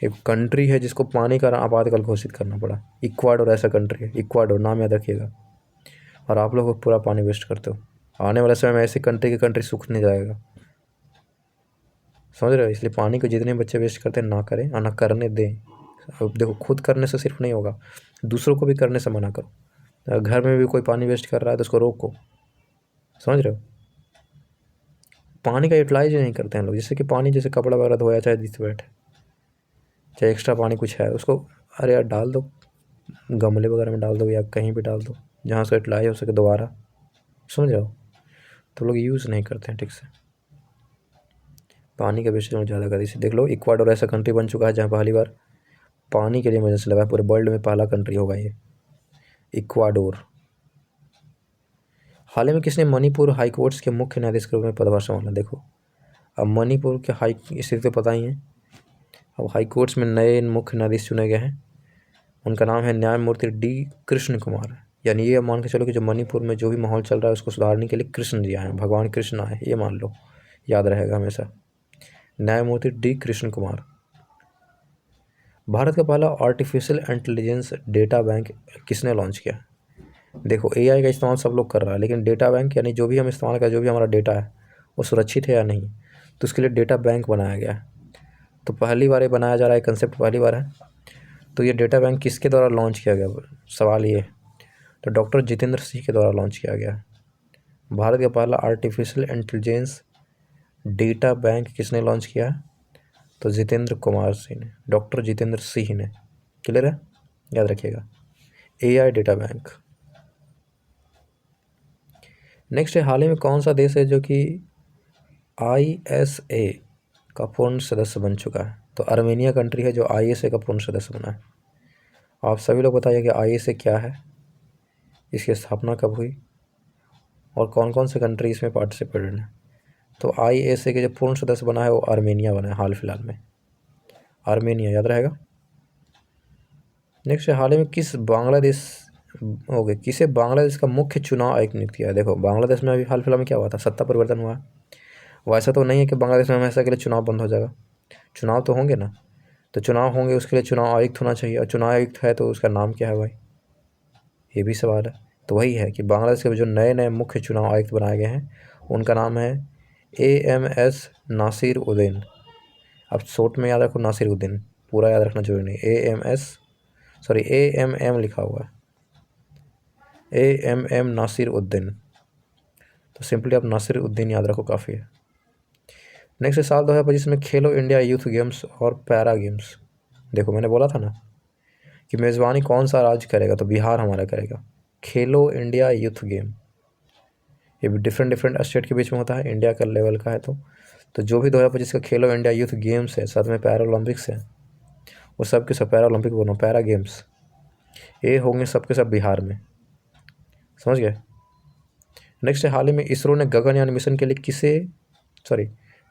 एक कंट्री है जिसको पानी का आपातकाल घोषित करना पड़ा, इक्वाडोर ऐसा कंट्री है, इक्वाडोर नाम याद रखिएगा। और आप लोग पूरा पानी वेस्ट करते हो। आने वाले समय में ऐसी कंट्री सूख नहीं जाएगा, समझ रहे हो? इसलिए पानी को जितने बच्चे वेस्ट करते हैं ना करें और ना करने दें। अब देखो, खुद करने से सिर्फ नहीं होगा, दूसरों को भी करने से मना करो। अगर घर में भी कोई पानी वेस्ट कर रहा है तो उसको रोको, समझ रहे हो? पानी का यूटिलाइज नहीं करते हैं लोग, जैसे कि पानी, जैसे कपड़ा वगैरह धोया, चाहे जिस बैठे, चाहे एक्स्ट्रा पानी कुछ है उसको, अरे यार डाल दो, गमले वगैरह में डाल दो या कहीं भी डाल दो जहाँ से यूटिलाइज हो सके दोबारा, समझ रहे हो? तो लोग यूज़ नहीं करते हैं ठीक से, पानी का वेस्टेज में ज़्यादा कर। इसे देख लो, इक्वाडोर ऐसा कंट्री बन चुका है जहाँ पहली बार पानी के लिए इमरजेंसी लगा है, पूरे वर्ल्ड में पहला कंट्री होगा ये, इक्वाडोर। हाल ही में किसने मणिपुर हाई कोर्ट्स के मुख्य न्यायाधीश के रूप में पदभार संभाला? देखो, अब मणिपुर के हाई स्थिति तो पता ही है। अब हाई कोर्ट्स में नए मुख्य न्यायाधीश चुने गए हैं, उनका नाम है न्यायमूर्ति डी कृष्ण कुमार। यानी ये मान के चलो कि जो मणिपुर में जो भी माहौल चल रहा है उसको सुधारने के लिए कृष्ण जी आए हैं, भगवान कृष्ण आए, ये मान लो, याद रहेगा हमेशा। न्यायमूर्ति डी कृष्ण कुमार। भारत का पहला आर्टिफिशियल इंटेलिजेंस डेटा बैंक किसने लॉन्च किया? देखो एआई का इस्तेमाल सब लोग कर रहा है, लेकिन डेटा बैंक यानी जो भी हम इस्तेमाल कर, जो भी हमारा डेटा है वो सुरक्षित है या नहीं, तो उसके लिए डेटा बैंक बनाया गया है। तो पहली बार ये बनाया जा रहा है, कंसेप्ट पहली बार है। तो ये डेटा बैंक किसके द्वारा लॉन्च किया गया, सवाल ये। तो डॉक्टर जितेंद्र सिंह के द्वारा लॉन्च किया गया। भारत का पहला आर्टिफिशियल इंटेलिजेंस डेटा बैंक किसने लॉन्च किया है? तो जितेंद्र कुमार सिंह ने, डॉक्टर जितेंद्र सिंह ने। क्लियर है, याद रखिएगा, एआई डेटा बैंक। नेक्स्ट है, हाल ही में कौन सा देश है जो कि ISA का पूर्ण सदस्य बन चुका है? तो आर्मेनिया कंट्री है जो ISA का पूर्ण सदस्य बना है। आप सभी लोग बताइए कि ISA क्या है, इसकी स्थापना कब हुई और कौन कौन से कंट्री इसमें पार्टिसिपेटेड हैं। तो ISA के जो पूर्ण सदस्य बना है वो आर्मेनिया बना है हाल फिलहाल में, आर्मेनिया, याद रहेगा। नेक्स्ट है, हाल ही में किसे बांग्लादेश का मुख्य चुनाव आयुक्त नियुक्त किया है? देखो बांग्लादेश में अभी हाल फिलहाल में क्या हुआ था, सत्ता परिवर्तन हुआ है। वैसा तो नहीं है कि बांग्लादेश में हमेशा के लिए चुनाव बंद हो जाएगा, चुनाव तो होंगे ना, तो चुनाव होंगे, उसके लिए चुनाव आयुक्त होना चाहिए, और चुनाव आयुक्त है तो उसका नाम क्या है भाई, ये भी सवाल है। तो वही है कि बांग्लादेश के जो नए नए मुख्य चुनाव आयुक्त बनाए गए हैं उनका नाम है AMS नासिर उद्दीन। अब शॉर्ट में याद रखो नासिर उद्दीन, पूरा याद रखना जरूरी नहीं, AMM लिखा हुआ है, AMM नासिर उद्दीन। तो सिंपली आप नासिर उद्दीन याद रखो, काफ़ी है। नेक्स्ट साल 2025 में खेलो इंडिया यूथ गेम्स और पैरा गेम्स। देखो मैंने बोला था ना कि मेज़बानी कौन सा राज्य करेगा, तो बिहार हमारा करेगा। खेलो इंडिया यूथ गेम, ये भी डिफरेंट स्टेट के बीच में होता है, इंडिया का लेवल का है। तो जो भी 2025 का खेलो इंडिया यूथ गेम्स है, साथ में पैरा ओलंपिक्स है, वो सब के सब, पैरा ओलंपिक बोलो, पैरा गेम्स, ये होंगे सबके सब बिहार में, समझ गए। नेक्स्ट है, हाल ही में इसरो ने गगनयान मिशन के लिए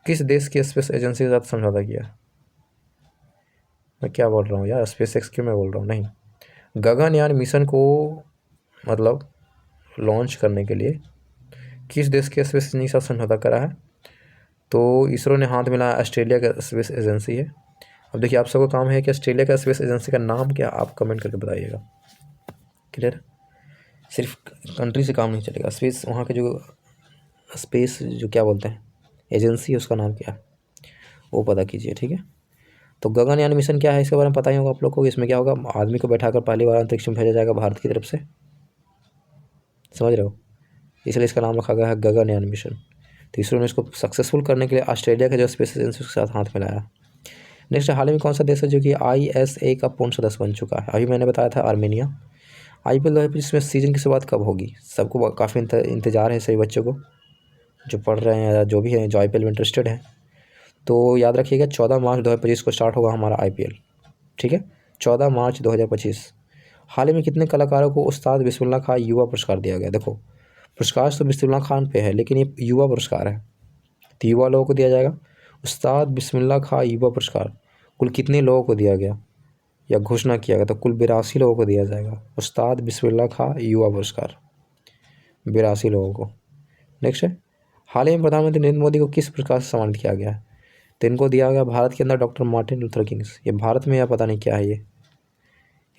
किस देश की स्पेस एजेंसी के साथ समझौता किया? मैं क्या बोल रहा हूँ यार, स्पेस एक्स क्यों मैं बोल रहा हूँ, नहीं, गगनयान मिशन को मतलब लॉन्च करने के लिए किस देश के स्पेस एजेंसी के साथ समझौता करा है? तो इसरो ने हाथ मिलाया, ऑस्ट्रेलिया का स्पेस एजेंसी है। अब देखिए आप सबका काम है कि ऑस्ट्रेलिया का स्पेस एजेंसी का नाम क्या, आप कमेंट करके बताइएगा। क्लियर, सिर्फ कंट्री से काम नहीं चलेगा, स्पेस वहाँ के जो स्पेस जो क्या बोलते हैं एजेंसी है उसका नाम क्या है वो पता कीजिए, ठीक है। तो गगनयान मिशन क्या है इसके बारे में पता ही होगा आप लोग को। इसमें क्या होगा, आदमी को बैठाकर पहली बार अंतरिक्ष में भेजा जाएगा भारत की तरफ से, समझ रहे हो, इसलिए इसका नाम रखा गया है गगनयान मिशन। तो इसरो ने इसको सक्सेसफुल करने के लिए ऑस्ट्रेलिया के जो स्पेस एजेंसी के साथ हाथ मिलाया। नेक्स्ट, हाल ही में कौन सा देश है जो कि ISA का पूर्ण सदस्य बन चुका है? अभी मैंने बताया था आर्मेनिया। IPL 2025 में सीजन की शुरुआत कब होगी? सबको काफ़ी इंतज़ार है, सभी बच्चों को जो पढ़ रहे हैं या जो भी हैं जो IPL में इंटरेस्टेड हैं। तो याद रखिएगा 14 मार्च 2025 को स्टार्ट होगा हमारा IPL, ठीक है, 14 मार्च 2025। हाल ही में कितने कलाकारों को उस्ताद बिस्मिल्लाह खान युवा पुरस्कार दिया गया? देखो पुरस्कार तो बिस्मिल्लाह खान पे है, लेकिन ये युवा पुरस्कार है, तो युवा लोगों को दिया जाएगा। उस्ताद बिस्मिल्लाह खान युवा पुरस्कार कुल कितने लोगों को दिया गया या घोषणा किया गया? तो कुल 82 लोगों को दिया जाएगा उस्ताद बिस्मिल्लाह खान युवा पुरस्कार, 82 लोगों को। नेक्स्ट है, हाल ही में प्रधानमंत्री नरेंद्र मोदी को किस पुरस्कार से सम्मानित किया गया है? तो इनको दिया गया भारत के अंदर डॉक्टर मार्टिन लूथर किंग्स। ये भारत में या पता नहीं क्या है, ये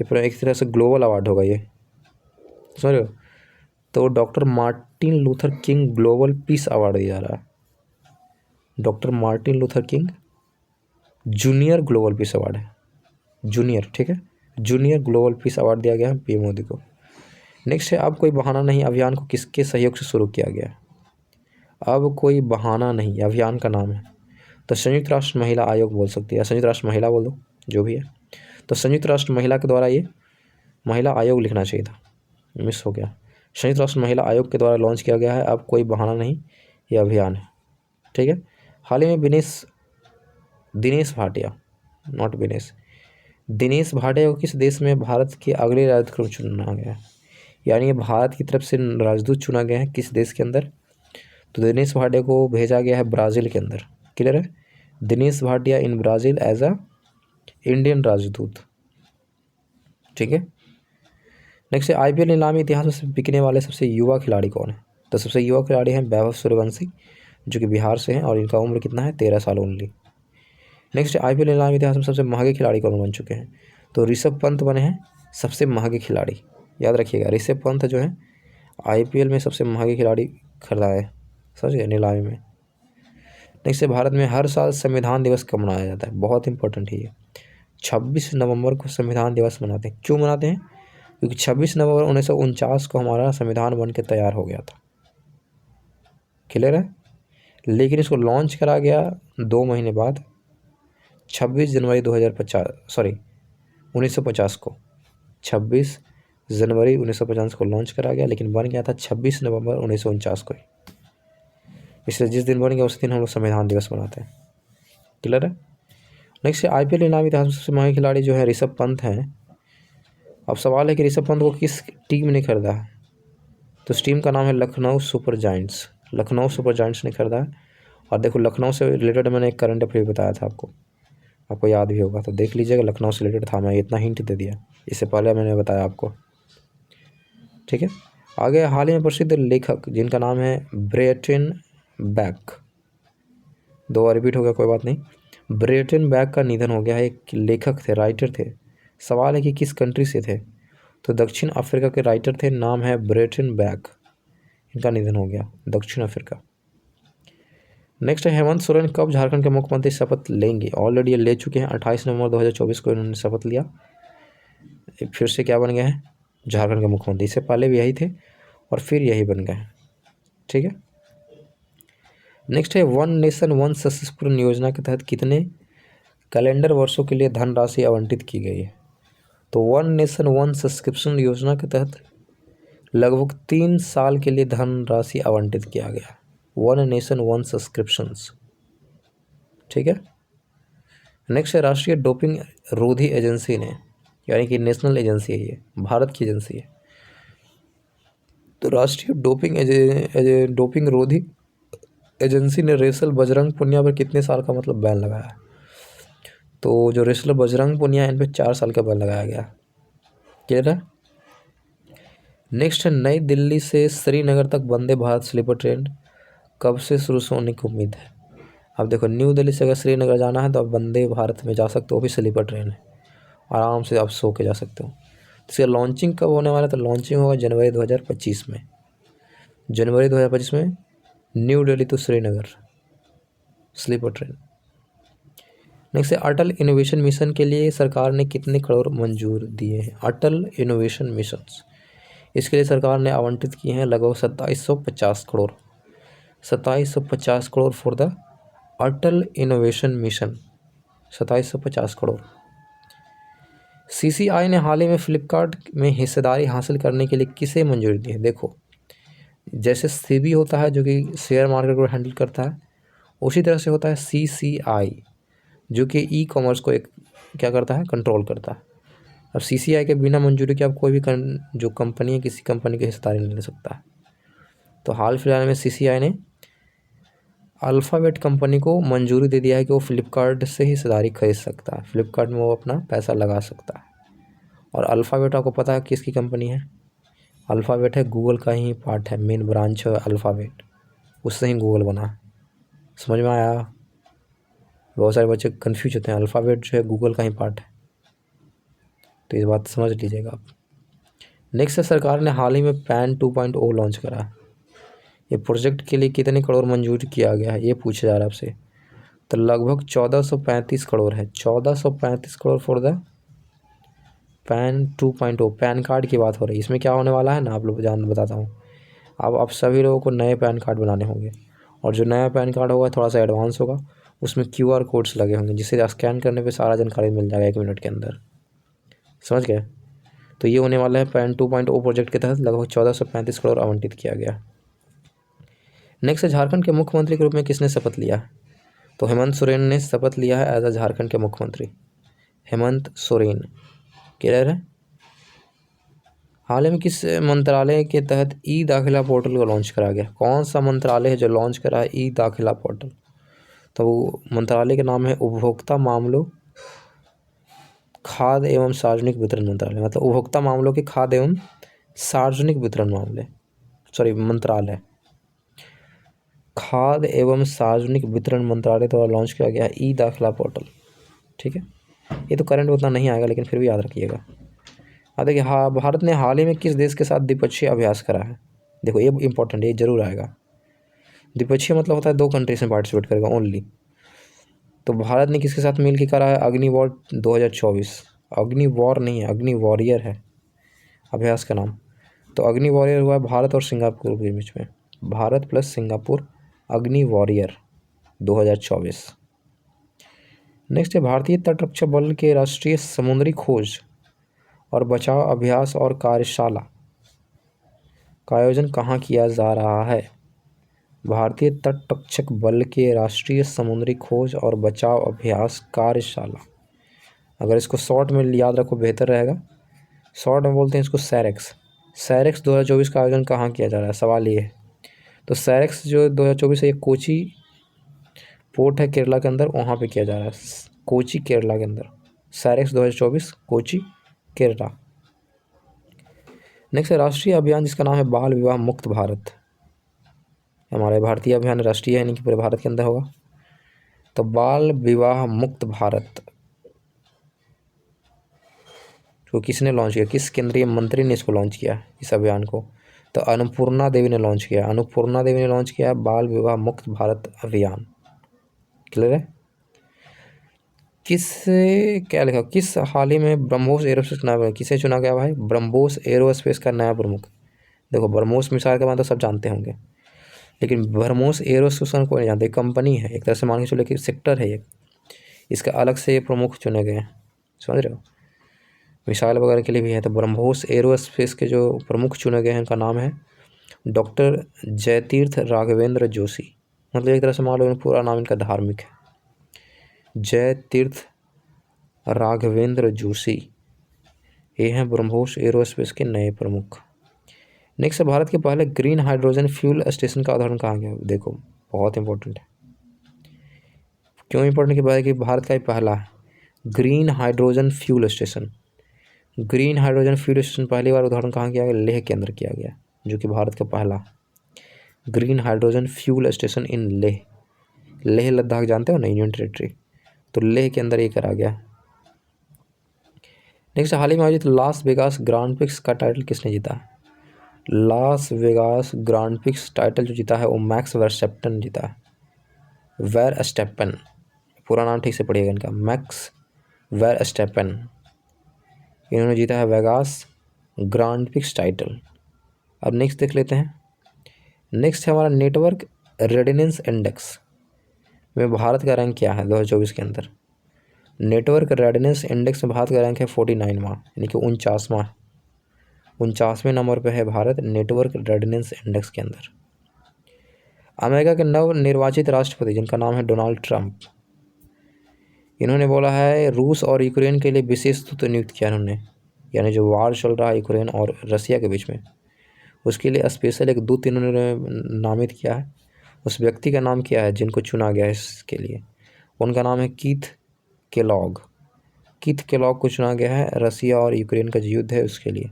पूरा एक तरह से ग्लोबल अवार्ड होगा ये, समझ रहे हो। तो doctor Martin Luther king global peace award दिया जा रहा है, doctor Martin Luther king junior global peace award है, जूनियर, ठीक है, जूनियर ग्लोबल पीस अवार्ड दिया गया है PM मोदी को। नेक्स्ट है, अब कोई बहाना नहीं अभियान को किसके सहयोग से शुरू किया गया? अब कोई बहाना नहीं अभियान का नाम है, तो संयुक्त राष्ट्र महिला आयोग बोल सकती है, संयुक्त राष्ट्र महिला बोल दो जो भी है। तो संयुक्त राष्ट्र महिला के द्वारा, ये महिला आयोग लिखना चाहिए था, मिस हो गया। संयुक्त राष्ट्र महिला आयोग के द्वारा लॉन्च किया गया है, अब कोई बहाना नहीं ये अभियान है, ठीक है। हाल ही में दिनेश भाटिया, नॉट विनेश, दिनेश भाटिया को किस देश में भारत के अगले राजदूत चुना गया है? यानी ये भारत की तरफ से राजदूत चुना गया है किस देश के अंदर? तो दिनेश भाटिया को भेजा गया है ब्राज़ील के अंदर, क्लियर है। Dinesh Bhatia in Brazil as a Indian राजदूत, ठीक है। नेक्स्ट है IPL नीलामी इतिहास में से बिकने वाले सबसे युवा खिलाड़ी कौन है? तो सबसे युवा खिलाड़ी हैं वैभव सूर्यवंशी, जो कि बिहार से हैं और इनका उम्र कितना है, 13 साल ओनली। नेक्स्ट IPL नीलामी इतिहास में सबसे महंगे खिलाड़ी कौन बन चुके हैं? तो ऋषभ पंत बने हैं सबसे महंगे खिलाड़ी, याद रखिएगा। ऋषभ पंत जो है IPL में सबसे महंगे खिलाड़ी खरीदा है, समझ गए, नीलामी में। नेक्स्ट है भारत में हर साल संविधान दिवस कब मनाया जाता है? बहुत इंपॉर्टेंट है ये। 26 नवंबर को संविधान दिवस मनाते हैं। क्यों मनाते हैं? क्योंकि 26 नवंबर 1949 को हमारा संविधान बन के तैयार हो गया था, क्लियर है। लेकिन इसको लॉन्च करा गया 2 महीने बाद, 26 जनवरी 1950 को, 26 जनवरी 1950 को लॉन्च करा गया, लेकिन बन गया था 26 नवंबर 1949 को ही। इसलिए जिस दिन बन गया उस दिन हम लोग संविधान दिवस मनाते हैं, क्लियर है। नेक्स्ट IPL इनामी इतिहास में सबसे महंगे खिलाड़ी जो है ऋषभ पंत हैं। अब सवाल है कि ऋषभ पंत को किस टीम ने खरीदा है? तो उस टीम का नाम है Lucknow super giants. Lucknow super giants ने खरीदा है। और देखो लखनऊ से रिलेटेड मैंने एक करंट अफेयर बताया था आपको याद भी होगा, तो देख लीजिएगा, लखनऊ से रिलेटेड था, मैं इतना हिंट दे दिया, इससे पहले मैंने बताया आपको, ठीक है। आगे हाल ही में प्रसिद्ध लेखक जिनका नाम है ब्रेटन बैक, 2 बार रिपीट हो गया, कोई बात नहीं। ब्रेटन बैक का निधन हो गया है। एक लेखक थे, राइटर थे। सवाल है कि किस कंट्री से थे? तो दक्षिण अफ्रीका के राइटर थे, नाम है ब्रेटन बैक, इनका निधन हो गया, दक्षिण अफ्रीका। नेक्स्ट है हेमंत सोरेन कब झारखंड के मुख्यमंत्री शपथ लेंगे? ऑलरेडी ये ले चुके हैं, 28 नवंबर 2024 को इन्होंने शपथ लिया। फिर से क्या बन गए हैं? झारखंड के मुख्यमंत्री। इससे पहले भी यही थे और फिर यही बन गए, ठीक है। नेक्स्ट है वन नेशन वन सब्सक्रिप्शन योजना के तहत कितने कैलेंडर वर्षों के लिए धनराशि आवंटित की गई है? तो वन नेशन वन सब्सक्रिप्शन योजना के तहत लगभग 3 साल के लिए धनराशि आवंटित किया गया। वन नेशन वन सब्सक्रिप्शंस, ठीक है। नेक्स्ट है राष्ट्रीय डोपिंग रोधी एजेंसी ने, यानी कि नेशनल एजेंसी है ये, भारत की एजेंसी है। तो राष्ट्रीय डोपिंग रोधी एजेंसी ने रेसलर बजरंग पुनिया पर कितने साल का मतलब बैन लगाया? तो जो रेसलर बजरंग पुनिया इन पर 4 साल का बैन लगाया गया, क्लियर है। नेक्स्ट है नई दिल्ली से श्रीनगर तक वंदे भारत स्लीपर ट्रेन कब से शुरू होने की उम्मीद है? अब देखो न्यू दिल्ली से अगर श्रीनगर जाना है तो आप वंदे भारत में जा सकते हो, वो भी स्लीपर ट्रेन है, आराम से आप सो के जा सकते हो। तो इसका लॉन्चिंग कब होने वाला है? तो लॉन्चिंग होगा जनवरी 2025 में, जनवरी 2025 में new Delhi to Srinagar sleeper train. Next है अटल इनोवेशन मिशन के लिए सरकार ने कितने करोड़ मंजूर दिए हैं? अटल इनोवेशन मिशन, इसके लिए सरकार ने आवंटित किए हैं लगभग 2750 crore, 2750 crore for the Atal innovation mission, 2750 crore. CCI ने हाल ही में फ्लिपकार्ट में हिस्सेदारी हासिल करने के लिए किसे मंजूरी दी है? देखो जैसे SEBI होता है जो कि शेयर मार्केट को हैंडल करता है, उसी तरह से होता है CCI जो कि ई-कॉमर्स को एक क्या करता है, कंट्रोल करता है। अब CCI के बिना मंजूरी के आप कोई भी जो कंपनी है किसी कंपनी की हिस्सेदारी नहीं ले सकता है। तो हाल फिलहाल में CCI ने अल्फ़ाबेट कंपनी को मंजूरी दे दिया है कि वो फ्लिपकार्ट से हिस्सेदारी खरीद सकता है, फ्लिपकार्ट में वो अपना पैसा लगा सकता है। और अल्फ़ाबेट आपको पता है किसकी कंपनी है? अल्फ़ाबेट है गूगल का ही पार्ट है, मेन ब्रांच है अल्फ़ाबेट, उससे ही गूगल बना। समझ में आया? बहुत सारे बच्चे कन्फ्यूज होते हैं, अल्फ़ाबेट जो है गूगल का ही पार्ट है, तो इस बात समझ लीजिएगा आप। नेक्स्ट है सरकार ने हाल ही में पैन 2.0 लॉन्च करा है। ये प्रोजेक्ट के लिए कितने करोड़ मंजूर किया गया है, ये पूछा जा रहा है आपसे। तो लगभग 1435 करोड़ है, 1435 crore for the pan 2.0। Pan card की बात हो रही है, इसमें क्या होने वाला है ना, आप लोग बताता हूँ। अब आप सभी लोगों को नए पैन कार्ड बनाने होंगे, और जो नया पैन कार्ड होगा थोड़ा सा एडवांस होगा, उसमें QR कोड्स लगे होंगे जिससे स्कैन करने पे सारा जानकारी मिल जाएगा 1 मिनट के अंदर, समझ गए। तो ये होने वाला है पैन 2.0 प्रोजेक्ट के तहत लगभग 1435 करोड़ आवंटित किया गया। नेक्स्ट है झारखंड के मुख्यमंत्री के रूप में किसने शपथ लिया है? तो हेमंत सोरेन ने शपथ लिया है एज अ झारखंड के मुख्यमंत्री, हेमंत सोरेन, क्लियर है। हाल ही में किस मंत्रालय के तहत ई दाखिला पोर्टल को लॉन्च करा गया? कौन सा मंत्रालय है जो लॉन्च करा है ई दाखिला पोर्टल? तो मंत्रालय का नाम है उपभोक्ता मामलों, खाद्य एवं सार्वजनिक वितरण मंत्रालय, मतलब उपभोक्ता मामलों के खाद्य एवं सार्वजनिक वितरण मंत्रालय। खाद्य एवं सार्वजनिक वितरण मंत्रालय द्वारा लॉन्च किया गया ई दाखिला पोर्टल। ठीक है, ये तो करंट उतना नहीं आएगा लेकिन फिर भी याद रखिएगा। अब देखिए, हाँ, भारत ने हाल ही में किस देश के साथ द्विपक्षीय अभ्यास करा है? देखो ये इंपॉर्टेंट है, ये जरूर आएगा। द्विपक्षीय मतलब होता है 2 कंट्रीज में पार्टिसिपेट करेगा ओनली। तो भारत ने किसके साथ मिल के करा है? अग्नि वॉर 2024। अग्नि वॉर नहीं है, अग्नि वॉरियर है अभ्यास का नाम। तो अग्नि वॉरियर हुआ है भारत और सिंगापुर के बीच में, भारत प्लस सिंगापुर अग्नि वॉरियर 2024। नेक्स्ट है, भारतीय तटरक्षक बल के राष्ट्रीय समुद्री खोज और बचाव अभ्यास और कार्यशाला का आयोजन कहाँ किया जा रहा है? भारतीय तटरक्षक बल के राष्ट्रीय समुद्री खोज और बचाव अभ्यास कार्यशाला, अगर इसको शॉर्ट में याद रखो बेहतर रहेगा। शॉर्ट में बोलते हैं इसको सैरेक्स। सैरेक्स 2024 का आयोजन कहाँ किया जा रहा है, सवाल ये है। तो सैरेक्स जो 2024 है, ये कोची पोर्ट है केरला के अंदर, वहाँ पे किया जा रहा है, कोची केरला के अंदर। सैरेक्स 2024 कोची केरला। नेक्स्ट है राष्ट्रीय अभियान जिसका नाम है बाल विवाह मुक्त भारत। हमारे भारतीय अभियान राष्ट्रीय है, यानी कि पूरे भारत के अंदर होगा। तो बाल विवाह मुक्त भारत को किसने लॉन्च किया? किस केंद्रीय मंत्री ने इसको लॉन्च किया, इस अभियान को? तो अन्नपूर्णा देवी ने लॉन्च किया। अन्नपूर्णा देवी ने लॉन्च किया बाल विवाह मुक्त भारत अभियान। क्लियर है? क्या लिखा? किस हाल ही में ब्रह्मोस एरोस्पेस का नया, किसे चुना गया भाई? ब्रह्मोस एरोस्पेस का नया प्रमुख। देखो ब्रह्मोस मिसाइल का मतलब सब जानते होंगे, लेकिन ब्रह्मोस एरोस्पेस को नहीं जानते। कंपनी है एक तरह से, मान के चलो कि सेक्टर है एक, इसका अलग से प्रमुख चुने गए हैं, समझ रहे हो? मिसाइल वगैरह के लिए भी है। तो ब्रह्मोस एरोस्पेस के जो प्रमुख चुने गए हैं उनका नाम है डॉक्टर जयतीर्थ राघवेंद्र जोशी। मतलब एक तरह से मान लो पूरा नाम इनका धार्मिक है, जयतीर्थ राघवेंद्र जोशी। ये हैं ब्रह्मोस एरोस्पेस के नए प्रमुख। नेक्स्ट है, भारत के पहले ग्रीन हाइड्रोजन फ्यूल स्टेशन का उदाहरण कहाँ गया? देखो बहुत इंपॉर्टेंट है। क्यों इंपॉर्टेंट? कि भारत का ही पहला है green hydrogen fuel station. Green hydrogen fuel station पहली बार उदाहरण कहाँ किया गया? लेह के अंदर किया गया, जो कि भारत का पहला ग्रीन हाइड्रोजन फ्यूल स्टेशन इन लेह। लेह लद्दाख जानते हो ना, यूनियन टेरिटरी, तो लेह के अंदर ये करा गया। नेक्स्ट, हाल ही में आयोजित लास वेगास ग्रांड प्रिक्स का टाइटल किसने जीता? Las Vegas grand prix title जो जीता है वो मैक्स वर्स्टेपन ने जीता है। वर्स्टेपन, पूरा नाम ठीक से पढ़िएगा इनका, मैक्स वर्स्टेपन। इन्होंने जीता है वेगास ग्रांड प्रिक्स टाइटल। अब नेक्स्ट देख लेते हैं। नेक्स्ट है हमारा नेटवर्क रेडिनेंस इंडेक्स में भारत का रैंक क्या है 2024 के अंदर? नेटवर्क रेडिनेंस इंडेक्स में भारत का रैंक है 49वां, यानी कि 49वें नंबर पे है भारत नेटवर्क रेडिनेंस इंडेक्स के अंदर। अमेरिका के नव निर्वाचित राष्ट्रपति जिनका नाम है डोनाल्ड ट्रंप, इन्होंने बोला है रूस और यूक्रेन के लिए विशेष दूत नियुक्त किया इन्होंने, यानी जो वार चल रहा है यूक्रेन और रसिया के बीच में, उसके लिए स्पेशल एक दूत इन्होंने नामित किया है। उस व्यक्ति का नाम क्या है जिनको चुना गया है इसके लिए? उनका नाम है कीथ केलॉग। कीथ केलॉग को चुना गया है रसिया और यूक्रेन का जो युद्ध है उसके लिए,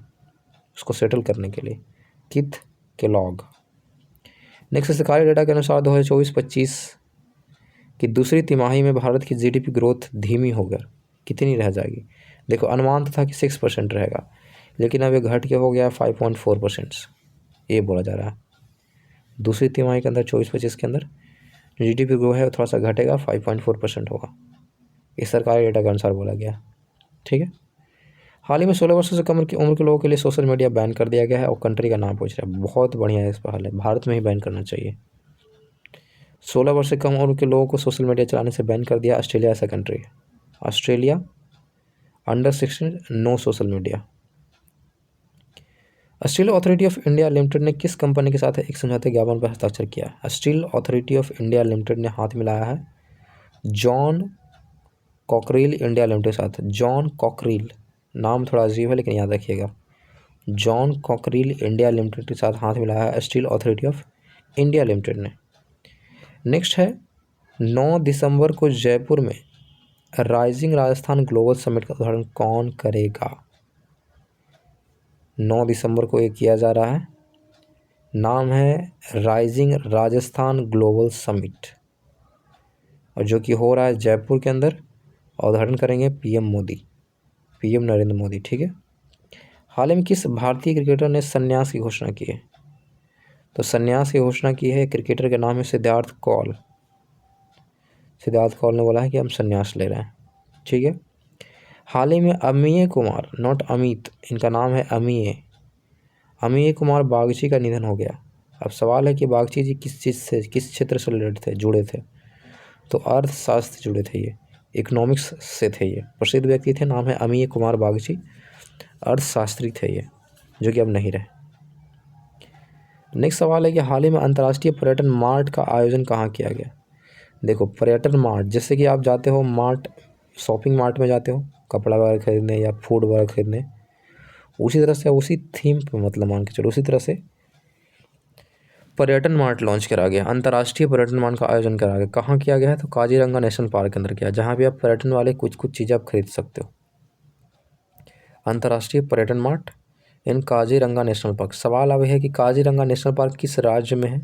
उसको सेटल करने के लिए, कीथ केलॉग। नेक्स्ट, सरकारी डेटा के अनुसार 2024-25 की दूसरी तिमाही में भारत की जीडीपी ग्रोथ धीमी होकर कितनी रह जाएगी? देखो अनुमान था कि 6% रहेगा, लेकिन अब ये घट के हो गया 5.4%, ये बोला जा रहा है। दूसरी तिमाही के अंदर 24-25 के अंदर जीडीपी ग्रो है वो थोड़ा सा घटेगा, 5.4% होगा, इस सरकारी डेटा के अनुसार बोला गया। ठीक है, हाल ही में 16 वर्षों से कम उम्र के लोगों के लिए सोशल मीडिया बैन कर दिया गया है और कंट्री का नाम पूछ रहा है। बहुत बढ़िया है, इस पर हाल है भारत में ही बैन करना चाहिए। 16 वर्ष से कम उम्र के लोगों को सोशल मीडिया चलाने से बैन कर दिया ऑस्ट्रेलिया ऐसा कंट्री है। Australia under 16 no social media. Steel authority of India limited ने किस कंपनी के साथ एक समझौते ज्ञापन पर हस्ताक्षर किया? Steel authority of India limited ने हाथ मिलाया है जॉन कॉकरेल इंडिया लिमिटेड के साथ। जॉन कॉकरेल नाम थोड़ा अजीब है लेकिन याद रखिएगा, जॉन कॉकरेल इंडिया लिमिटेड के साथ हाथ मिलाया है steel authority of India limited ने। नेक्स्ट है 9 दिसंबर को जयपुर में राइजिंग राजस्थान ग्लोबल समिट का उद्घाटन कौन करेगा? 9 दिसंबर को ये किया जा रहा है, नाम है राइजिंग राजस्थान ग्लोबल समिट, और जो कि हो रहा है जयपुर के अंदर, और उद्घाटन करेंगे पीएम नरेंद्र मोदी। ठीक है। हाल ही में किस भारतीय क्रिकेटर ने संन्यास की घोषणा की है? तो संन्यास की घोषणा की है, क्रिकेटर के नाम है सिद्धार्थ कौल। सिद्धार्थ कौल ने बोला है कि हम संन्यास ले रहे हैं। ठीक है। हाल ही में अमीय कुमार, नॉट अमित, इनका नाम है अमीय कुमार बागची का निधन हो गया। अब सवाल है कि बागची जी किस चीज़ से, किस क्षेत्र से रिलेटेड थे, जुड़े थे? तो अर्थशास्त्र जुड़े थे, ये इकोनॉमिक्स से थे। ये प्रसिद्ध व्यक्ति थे, नाम है अमीय कुमार बागची, अर्थशास्त्री थे ये, जो कि अब नहीं रहे। नेक्स्ट सवाल है कि हाल ही में अंतर्राष्ट्रीय पर्यटन मार्ट का आयोजन कहाँ किया गया? देखो, पर्यटन मार्ट, जैसे कि आप जाते हो मार्ट, शॉपिंग मार्ट में जाते हो कपड़ा वगैरह खरीदने या फूड वगैरह खरीदने, उसी तरह से, उसी थीम पे, मतलब मान के चलो उसी तरह से पर्यटन मार्ट लॉन्च करा गया, अंतर्राष्ट्रीय पर्यटन मार्ट का आयोजन करा गया। कहाँ किया गया है? तो काजीरंगा नेशनल पार्क के अंदर किया, जहाँ भी आप पर्यटन वाले कुछ कुछ चीज़ें आप खरीद सकते हो। अंतर्राष्ट्रीय पर्यटन मार्ट इन काजीरंगा नेशनल पार्क। सवाल अब है कि काजीरंगा नेशनल पार्क किस राज्य में है,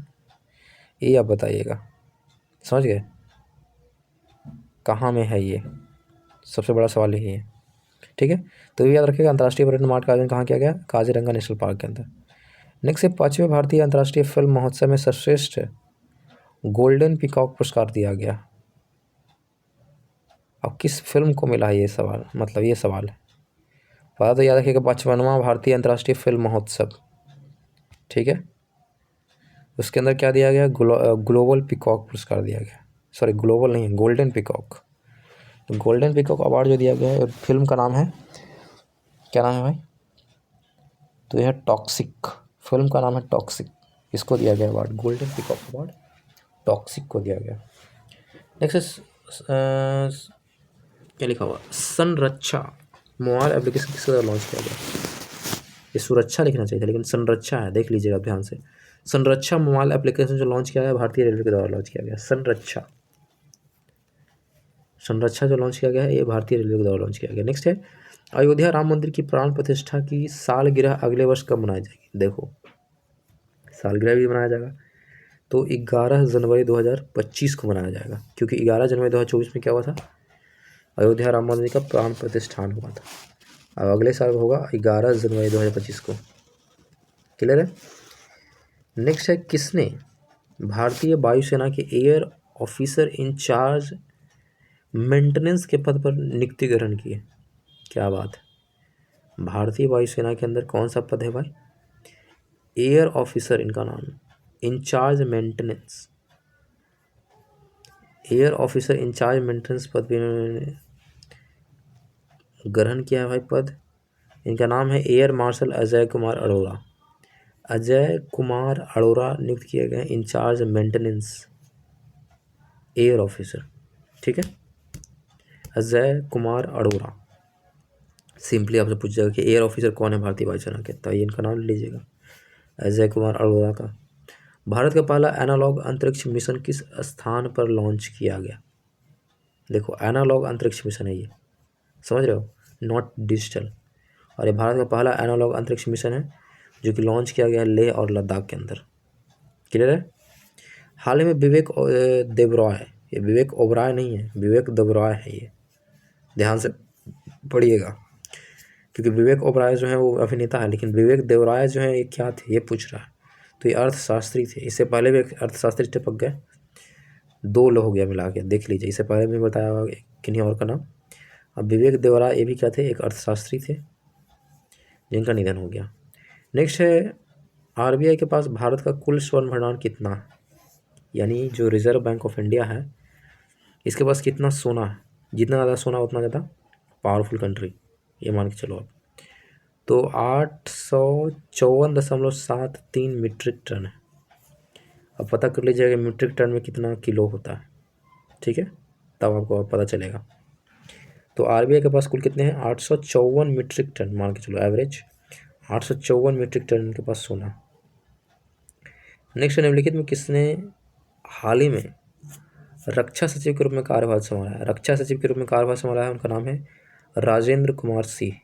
ये आप बताइएगा। समझ गए? कहाँ में है ये, सबसे बड़ा सवाल यही है। ठीक है, तो ये याद रखिएगा, अंतर्राष्ट्रीय पर्यटन मार्ट का आयोजन कहाँ किया गया? काजीरंगा नेशनल पार्क के अंदर। नेक्स्ट है, 5वें भारतीय अंतर्राष्ट्रीय फिल्म महोत्सव में सर्वश्रेष्ठ गोल्डन पीकॉक पुरस्कार दिया गया। अब किस फिल्म को मिला है ये सवाल, मतलब ये सवाल है, पता तो याद रखिएगा, 55वां भारतीय अंतर्राष्ट्रीय फिल्म महोत्सव। ठीक है, उसके अंदर क्या दिया गया? ग्लोबल पीकॉक पुरस्कार दिया गया। सॉरी, ग्लोबल नहीं है, गोल्डन पीकॉक। तो गोल्डन पीकॉक अवार्ड जो दिया गया है, फिल्म का नाम है, क्या नाम है भाई? तो यह टॉक्सिक, फिल्म का नाम है टॉक्सिक। इसको दिया गया award, golden peacock award toxic को दिया गया। नेक्स्ट क्या लिखा हुआ? संरक्षा मोबाइल एप्लीकेशन किसके द्वारा लॉन्च किया गया? ये सुरक्षा लिखना चाहिए था, लेकिन संरक्षा है, देख लीजिएगा ध्यान से। संरक्षा मोबाइल एप्लीकेशन जो लॉन्च किया गया भारतीय रेलवे के द्वारा लॉन्च किया गया। संरक्षा जो लॉन्च किया गया है, ये भारतीय रेलवे के द्वारा लॉन्च किया गया। नेक्स्ट है, अयोध्या राम मंदिर की प्राण प्रतिष्ठा की सालगिरह अगले वर्ष कब मनाई जाएगी? देखो, सालगिरह भी मनाया जाएगा, तो 11 जनवरी 2025 को मनाया जाएगा, क्योंकि 11 जनवरी 2024 में क्या हुआ था? अयोध्या राम मंदिर का प्राण प्रतिष्ठान हुआ था। अब अगले साल होगा 11 जनवरी 2025 को। क्लियर है? नेक्स्ट है, किसने भारतीय वायुसेना के एयर ऑफिसर इंचार्ज मेंटेनेंस के पद पर नियुक्ति ग्रहण की है? क्या बात है, भारतीय वायुसेना के अंदर कौन सा पद है भाई? एयर ऑफिसर, इनका नाम, incharge maintenance, air officer incharge maintenance पद पर इन्होंने ग्रहण किया है भाई पद। इनका नाम है एयर मार्शल अजय कुमार अरोड़ा। अजय कुमार अरोड़ा नियुक्त किए गए इंचार्ज मेंटेनेंस एयर ऑफिसर। ठीक है, अजय कुमार अरोड़ा। सिंपली आपसे पूछ जाएगा कि एयर ऑफिसर कौन है भारतीय वायुसेना के, तो ये इनका नाम ले लीजिएगा, अजय कुमार अरोड़ा का। भारत का पहला एनालॉग अंतरिक्ष मिशन किस स्थान पर लॉन्च किया गया? देखो, एनालॉग अंतरिक्ष मिशन है ये, समझ रहे हो, नॉट डिजिटल। और ये भारत का पहला एनालॉग अंतरिक्ष मिशन है, जो कि लॉन्च किया गया लेह और लद्दाख के अंदर। क्लियर है? हाल ही में विवेक देबरॉय, ये विवेक ओबराय नहीं है, विवेक देबरॉय है ये, ध्यान से पढ़िएगा, क्योंकि विवेक ओबराय जो है वो अभिनेता है, लेकिन विवेक देबरॉय जो है ये क्या थे, ये पूछ रहा है। तो ये अर्थशास्त्री थे, इससे पहले भी एक अर्थशास्त्री टपक गए, 2 लोग हो गया मिला के, देख लीजिए, इससे पहले भी बताया हुआ किन्हीं और का नाम। अब विवेक देवराय ये भी क्या थे? एक अर्थशास्त्री थे, जिनका निधन हो गया। नेक्स्ट है, आरबीआई के पास भारत का कुल स्वर्ण भंडार कितना है? यानी जो रिजर्व बैंक ऑफ इंडिया है, इसके पास कितना सोना है? जितना ज़्यादा सोना उतना ज़्यादा पावरफुल कंट्री, ये मान के चलो आप। तो 854.73 मीट्रिक टन है। अब पता कर लीजिएगा मीट्रिक टन में कितना किलो होता है। ठीक है, तब आपको पता चलेगा। तो आरबीआई के पास कुल कितने हैं? 854 मीट्रिक टन मान के चलो, एवरेज 854 मीट्रिक टन इनके पास सोना। नेक्स्ट, निम्नलिखित में किसने हाल ही में रक्षा सचिव के रूप में कार्यभार संभाला है, रक्षा सचिव के रूप में कार्यभार संभाला है, उनका नाम है राजेंद्र कुमार सिंह।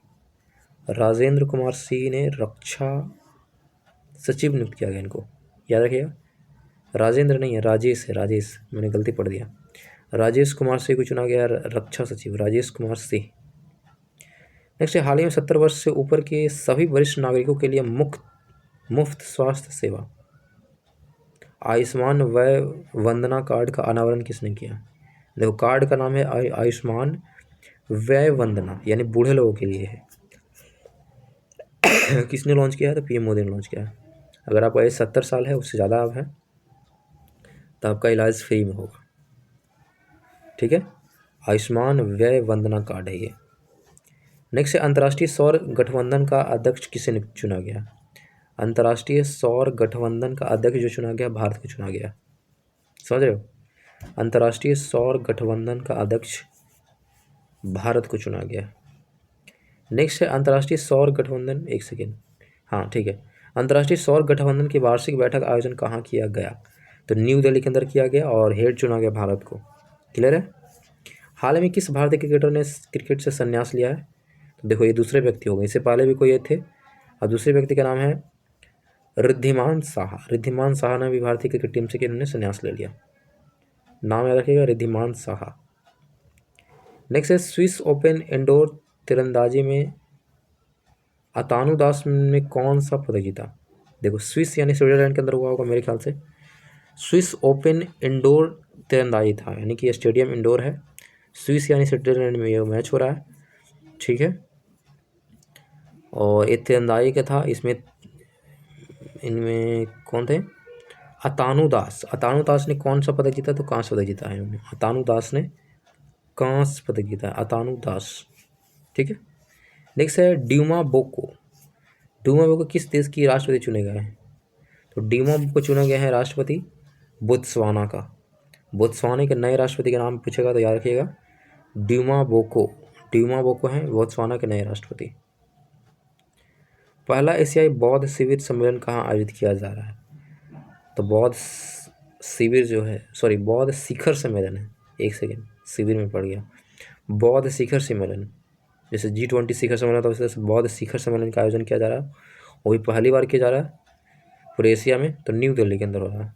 राजेंद्र कुमार सिंह ने रक्षा सचिव नियुक्त किया गया, इनको याद रखिएगा। राजेंद्र नहीं है, राजेश है, राजेश, मैंने गलती पढ़ दिया। राजेश कुमार सिंह को चुना गया रक्षा सचिव, राजेश कुमार सिंह। नेक्स्ट है, हाल ही में 70 वर्ष से ऊपर के सभी वरिष्ठ नागरिकों के लिए मुफ्त स्वास्थ्य सेवा आयुष्मान वय वंदना कार्ड का अनावरण किसने किया? देखो, कार्ड का नाम है आयुष्मान वय वंदना, यानी बूढ़े लोगों के लिए है। किसने लॉन्च किया है? तो पीएम मोदी ने लॉन्च किया है। अगर आपका एज 70 साल है, उससे ज़्यादा आप है, तो आपका इलाज फ्री में होगा, ठीक है। आयुष्मान व्यय वंदना कार्ड है ये। नेक्स्ट है, अंतर्राष्ट्रीय सौर गठबंधन का अध्यक्ष किसे चुना गया? अंतर्राष्ट्रीय सौर गठबंधन का अध्यक्ष जो चुना गया, भारत को चुना गया, समझ रहे हो। अंतर्राष्ट्रीय सौर गठबंधन का अध्यक्ष भारत को चुना गया। नेक्स्ट है, अंतर्राष्ट्रीय सौर गठबंधन, एक सेकेंड, हाँ ठीक है, अंतर्राष्ट्रीय सौर गठबंधन की वार्षिक बैठक आयोजन कहाँ किया गया? तो न्यू दिल्ली के अंदर किया गया और हेड चुना गया भारत को। क्लियर है। हाल ही में किस भारतीय क्रिकेटर ने क्रिकेट से संन्यास लिया है? तो देखो, ये दूसरे व्यक्ति हो गए, इससे पहले भी कोई थे, और दूसरे व्यक्ति का नाम है रिद्धिमान साहा। रिद्धिमान साहा ने भी भारतीय क्रिकेट टीम से इन्होंने संन्यास ले लिया, नाम याद रखिएगा, रिद्धिमान साहा। नेक्स्ट है, स्विस ओपन इंडोर तीरंदाजी में अतानु दास ने कौन सा पदक जीता? देखो, स्विस यानी स्विट्जरलैंड के अंदर हुआ होगा मेरे ख्याल से। स्विस ओपन इंडोर तीरंदाजी था, यानी कि स्टेडियम इंडोर है, स्विस यानी स्विट्जरलैंड में ये मैच हो रहा है, ठीक है। और ये तीरंदाजी का था, इसमें इनमें कौन थे? अतानु दास। अतानु दास ने कौन सा पदक जीता? तो कांस्य पदक जीता है उन्होंने, अतानु दास ने कांस्य पदक जीता है, अतानु दास, ठीक है। नेक्स्ट है, ड्यूमा बोको। ड्यूमा बोको किस देश की राष्ट्रपति चुने गए हैं? तो ड्यूमा बोको चुना गया है राष्ट्रपति बोत्सवाना का। बोत्सवाना के नए राष्ट्रपति का नाम पूछेगा तो याद रखिएगा, ड्यूमा बोको। ड्यूमा बोको हैं बोत्सवाना के नए राष्ट्रपति। पहला एशियाई बौद्ध शिविर सम्मेलन कहाँ आयोजित किया जा रहा है? तो बौद्ध शिविर जो है, सॉरी, बौद्ध शिखर सम्मेलन है, एक सेकेंड, शिविर में पड़ गया, बौद्ध शिखर सम्मेलन, जैसे G20 शिखर सम्मेलन था, उस बौद्ध शिखर सम्मेलन का आयोजन किया जा रहा है, वो भी पहली बार किया जा रहा है पूरे एशिया में, तो न्यू दिल्ली के अंदर हो रहा है,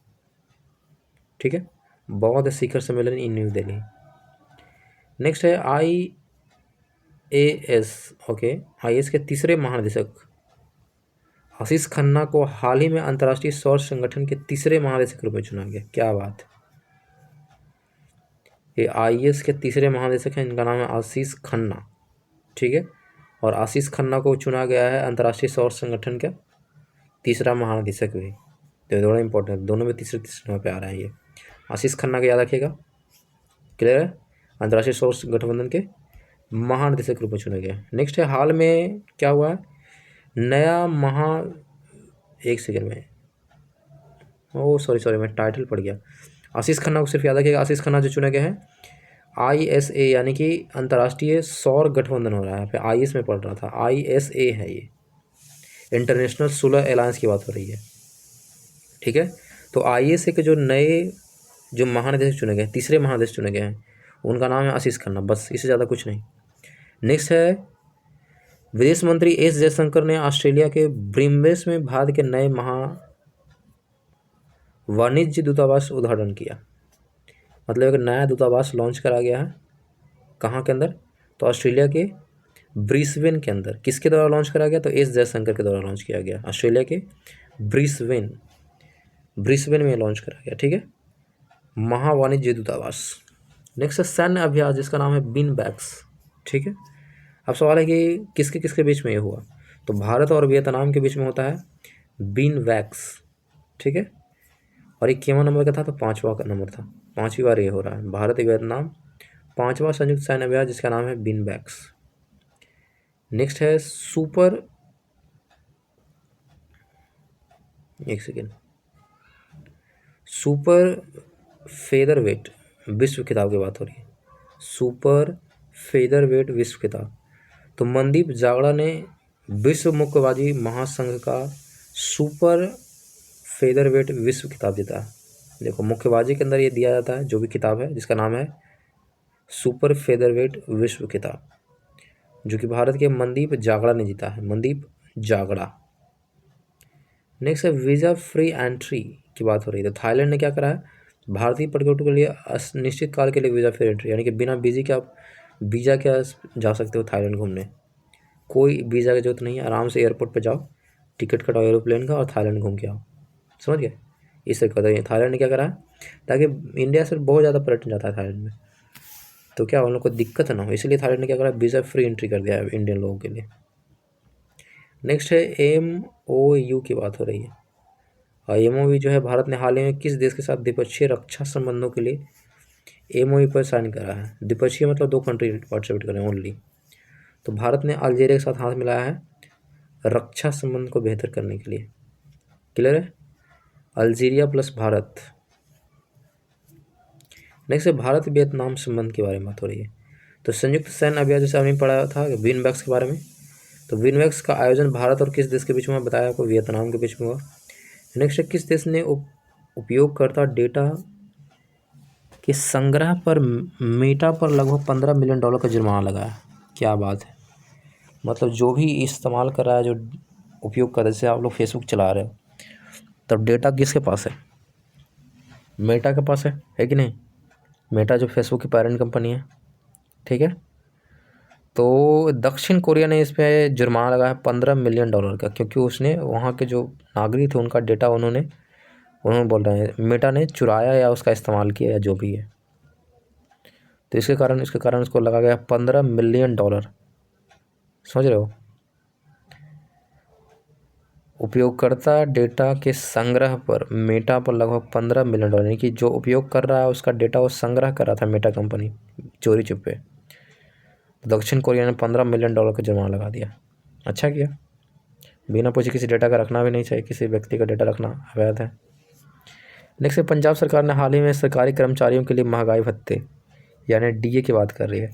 ठीक है, बौद्ध शिखर सम्मेलन इन न्यू दिल्ली। नेक्स्ट है, IAS, ओके, IAS के तीसरे महानिदेशक आशीष खन्ना को हाल ही में अंतर्राष्ट्रीय सौर संगठन के तीसरे महानिदेशक के रूप में चुना गया। क्या बात है, ये IAS के तीसरे महानिदेशक हैं, इनका नाम है आशीष खन्ना, ठीक है। और आशीष खन्ना को चुना गया है अंतर्राष्ट्रीय सौर संगठन का तीसरा महानिदेशक भी, तो थोड़ा इंपॉर्टेंट, दोनों में तीसरे नंबर पे आ रहा है ये। आशीष खन्ना को याद रखिएगा, क्लियर है, अंतर्राष्ट्रीय सौर गठबंधन के महानिदेशक के रूप में चुना गया। नेक्स्ट है, हाल में क्या हुआ है, नया एक सेकेंड में, सॉरी मैं टाइटल पढ़ गया। आशीष खन्ना को सिर्फ याद रखिएगा, आशीष खन्ना जो चुना गया है ISA, यानी कि अंतर्राष्ट्रीय सौर गठबंधन हो रहा है, फिर IS में पढ़ रहा था, ISA है ये, इंटरनेशनल सोलर अलायंस की बात हो रही है, ठीक है। तो ISA के जो नए जो महानिदेशक चुने गए, तीसरे महानिदेशक चुने गए हैं, उनका नाम है आशीष खन्ना, बस, इससे ज़्यादा कुछ नहीं। नेक्स्ट है, विदेश मंत्री S जयशंकर ने ऑस्ट्रेलिया के ब्रिम्बेस में भारत के नए वाणिज्य दूतावास उद्घाटन किया, मतलब एक नया दूतावास लॉन्च करा गया है, कहाँ के अंदर? तो ऑस्ट्रेलिया के ब्रिस्बेन के अंदर। किसके द्वारा लॉन्च करा गया? तो S जयशंकर के द्वारा लॉन्च किया गया, ऑस्ट्रेलिया के ब्रिस्बेन में लॉन्च करा गया, ठीक है, महावाणिज्य दूतावास। नेक्स्ट है, सैन्य अभ्यास जिसका नाम है बिन बैक्स, ठीक है। अब सवाल है कि किसके किसके बीच में ये हुआ? तो भारत और वियतनाम के बीच में होता है बिन वैक्स, ठीक है, और 51 नंबर का था, तो 5वां का नंबर था, 5वीं बार ये हो रहा है, भारत वियतनाम 5वां संयुक्त सैन्य अभ्यास जिसका नाम है बिन बैक्स। नेक्स्ट है, सुपर फेदरवेट विश्व खिताब की बात हो रही है, सुपर फेदरवेट विश्व खिताब। तो मनदीप जागड़ा ने विश्व मुक्केबाजी महासंघ का सुपर फेदरवेट विश्व खिताब जीता। देखो मुक्केबाजी के अंदर ये दिया जाता है, जो भी किताब है जिसका नाम है सुपर फेदरवेट विश्व किताब, जो कि भारत के मनदीप जागड़ा ने जीता है, मनदीप जागड़ा। नेक्स्ट है वीज़ा फ्री एंट्री की बात हो रही है, तो थाईलैंड ने क्या करा है, भारतीय पर्यटकों के लिए अनिश्चित काल के लिए वीज़ा फ्री एंट्री, यानी कि बिना वीज़े के आप वीज़ा क्या जा सकते हो थाईलैंड घूमने, कोई वीज़ा की जरूरत नहीं है, आराम से एयरपोर्ट पे जाओ, टिकट कटाओ एरोप्लेन का और थाईलैंड घूम के आओ। समझ गए, इस तरीके का थाईलैंड ने क्या करा है, ताकि इंडिया से बहुत ज़्यादा पर्यटन जाता है थाईलैंड में, तो क्या उन लोग को दिक्कत ना हो, इसलिए थाईलैंड ने क्या करा, वीज़ा फ्री एंट्री कर दिया है इंडियन लोगों के लिए। नेक्स्ट है MOU की बात हो रही है, और MOU जो है भारत ने हाल ही में किस देश के साथ द्विपक्षीय रक्षा संबंधों के लिए MOU पर साइन करा है। द्विपक्षीय मतलब 2 कंट्री पार्टिसिपेट करें ओनली, तो भारत ने अल्जीरिया के साथ हाथ मिलाया है रक्षा संबंध को बेहतर करने के लिए। क्लियर है, अल्जीरिया प्लस भारत। नेक्स्ट है भारत वियतनाम संबंध के बारे में बात हो रही है, तो संयुक्त सैन्य अभियान जैसे हमने पढ़ा था विनबैक्स के बारे में, तो विनबैक्स का आयोजन भारत और किस देश के बीच में बताया आपको, वियतनाम के बीच में हुआ। नेक्स्ट है किस देश ने उपयोगकर्ता डेटा के संग्रह पर मेटा पर लगभग $15 मिलियन का जुर्माना लगाया। क्या बात है, मतलब जो भी इस्तेमाल कर रहा है, जो उपयोग कर रहे, जैसे आप लोग फेसबुक चला रहे हो, तब डेटा किसके पास है, मेटा के पास है कि नहीं, मेटा जो फेसबुक की पेरेंट कंपनी है, ठीक है। तो दक्षिण कोरिया ने इस पर जुर्माना लगाया $15 मिलियन का, क्योंकि उसने वहाँ के जो नागरिक थे उनका डेटा उन्होंने बोल रहे हैं मेटा ने चुराया या उसका इस्तेमाल किया या जो भी है, तो इसके कारण उसको लगा गया $15 मिलियन। समझ रहे हो, उपयोगकर्ता डेटा के संग्रह पर मेटा पर लगभग $15 मिलियन, यानी कि जो उपयोग कर रहा है उसका डेटा वो संग्रह कर रहा था मेटा कंपनी चोरी चुपे, तो दक्षिण कोरिया ने $15 मिलियन का जुर्माना लगा दिया। अच्छा किया, बिना पूछे किसी डेटा का रखना भी नहीं चाहिए, किसी व्यक्ति का डेटा रखना अवैध है। नेक्स्ट है पंजाब सरकार ने हाल ही में सरकारी कर्मचारियों के लिए महंगाई भत्ते यानी DA की बात कर रही है,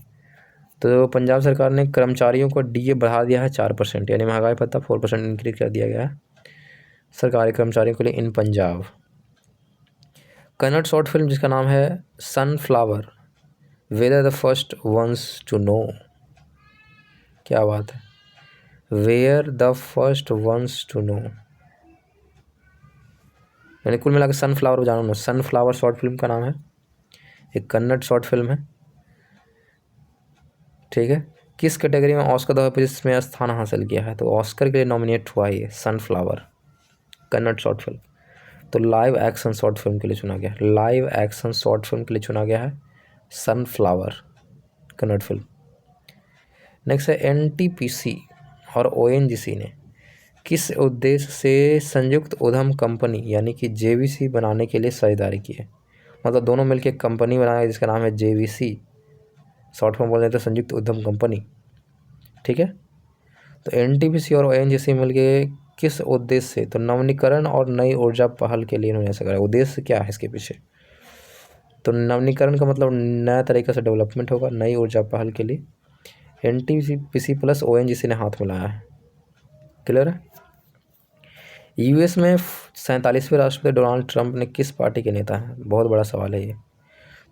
तो पंजाब सरकार ने कर्मचारियों को DA बढ़ा दिया है 4%, यानी महंगाई भत्ता 4% इंक्रीज कर दिया गया है सरकारी कर्मचारियों के लिए in Punjab. Kannada short film जिसका नाम है sunflower, whether the first ones to know. क्या बात है, where the first ones to know, यानी कुल मिलाकर सनफ्लावर जानो ना, सनफ्लावर शॉर्ट फिल्म का नाम है, एक कन्नड़ शॉर्ट फिल्म है, ठीक है। किस कैटेगरी में ऑस्कर 2025 में स्थान हासिल किया है, तो ऑस्कर के लिए नॉमिनेट हुआ ये सनफ्लावर कन्नड़ शॉर्ट फिल्म, तो लाइव एक्शन शॉर्ट फिल्म के लिए चुना गया, लाइव एक्शन शॉर्ट फिल्म के लिए चुना गया है सनफ्लावर कन्नड़ फिल्म। नेक्स्ट है NTPC और ONGC ने किस उद्देश्य से संयुक्त उद्यम कंपनी यानी कि JVC बनाने के लिए साझेदारी की है, मतलब दोनों मिलकर एक कंपनी बनाया जिसका नाम है JVC, शॉर्ट फॉर्म बोल रहे थे संयुक्त उद्यम कंपनी, ठीक है। तो NTPC और ONGC मिलके किस उद्देश्य से, तो नवीनीकरण और नई ऊर्जा पहल के लिए इन्होंने ऐसा करा। उद्देश्य क्या है इसके पीछे, तो नवीनीकरण का मतलब नया तरीके से डेवलपमेंट होगा, नई ऊर्जा पहल के लिए NTPC प्लस ONGC ने हाथ मिलाया है। क्लियर है। US में 47वें राष्ट्रपति डोनाल्ड ट्रंप ने किस पार्टी के नेता हैं, बहुत बड़ा सवाल है ये,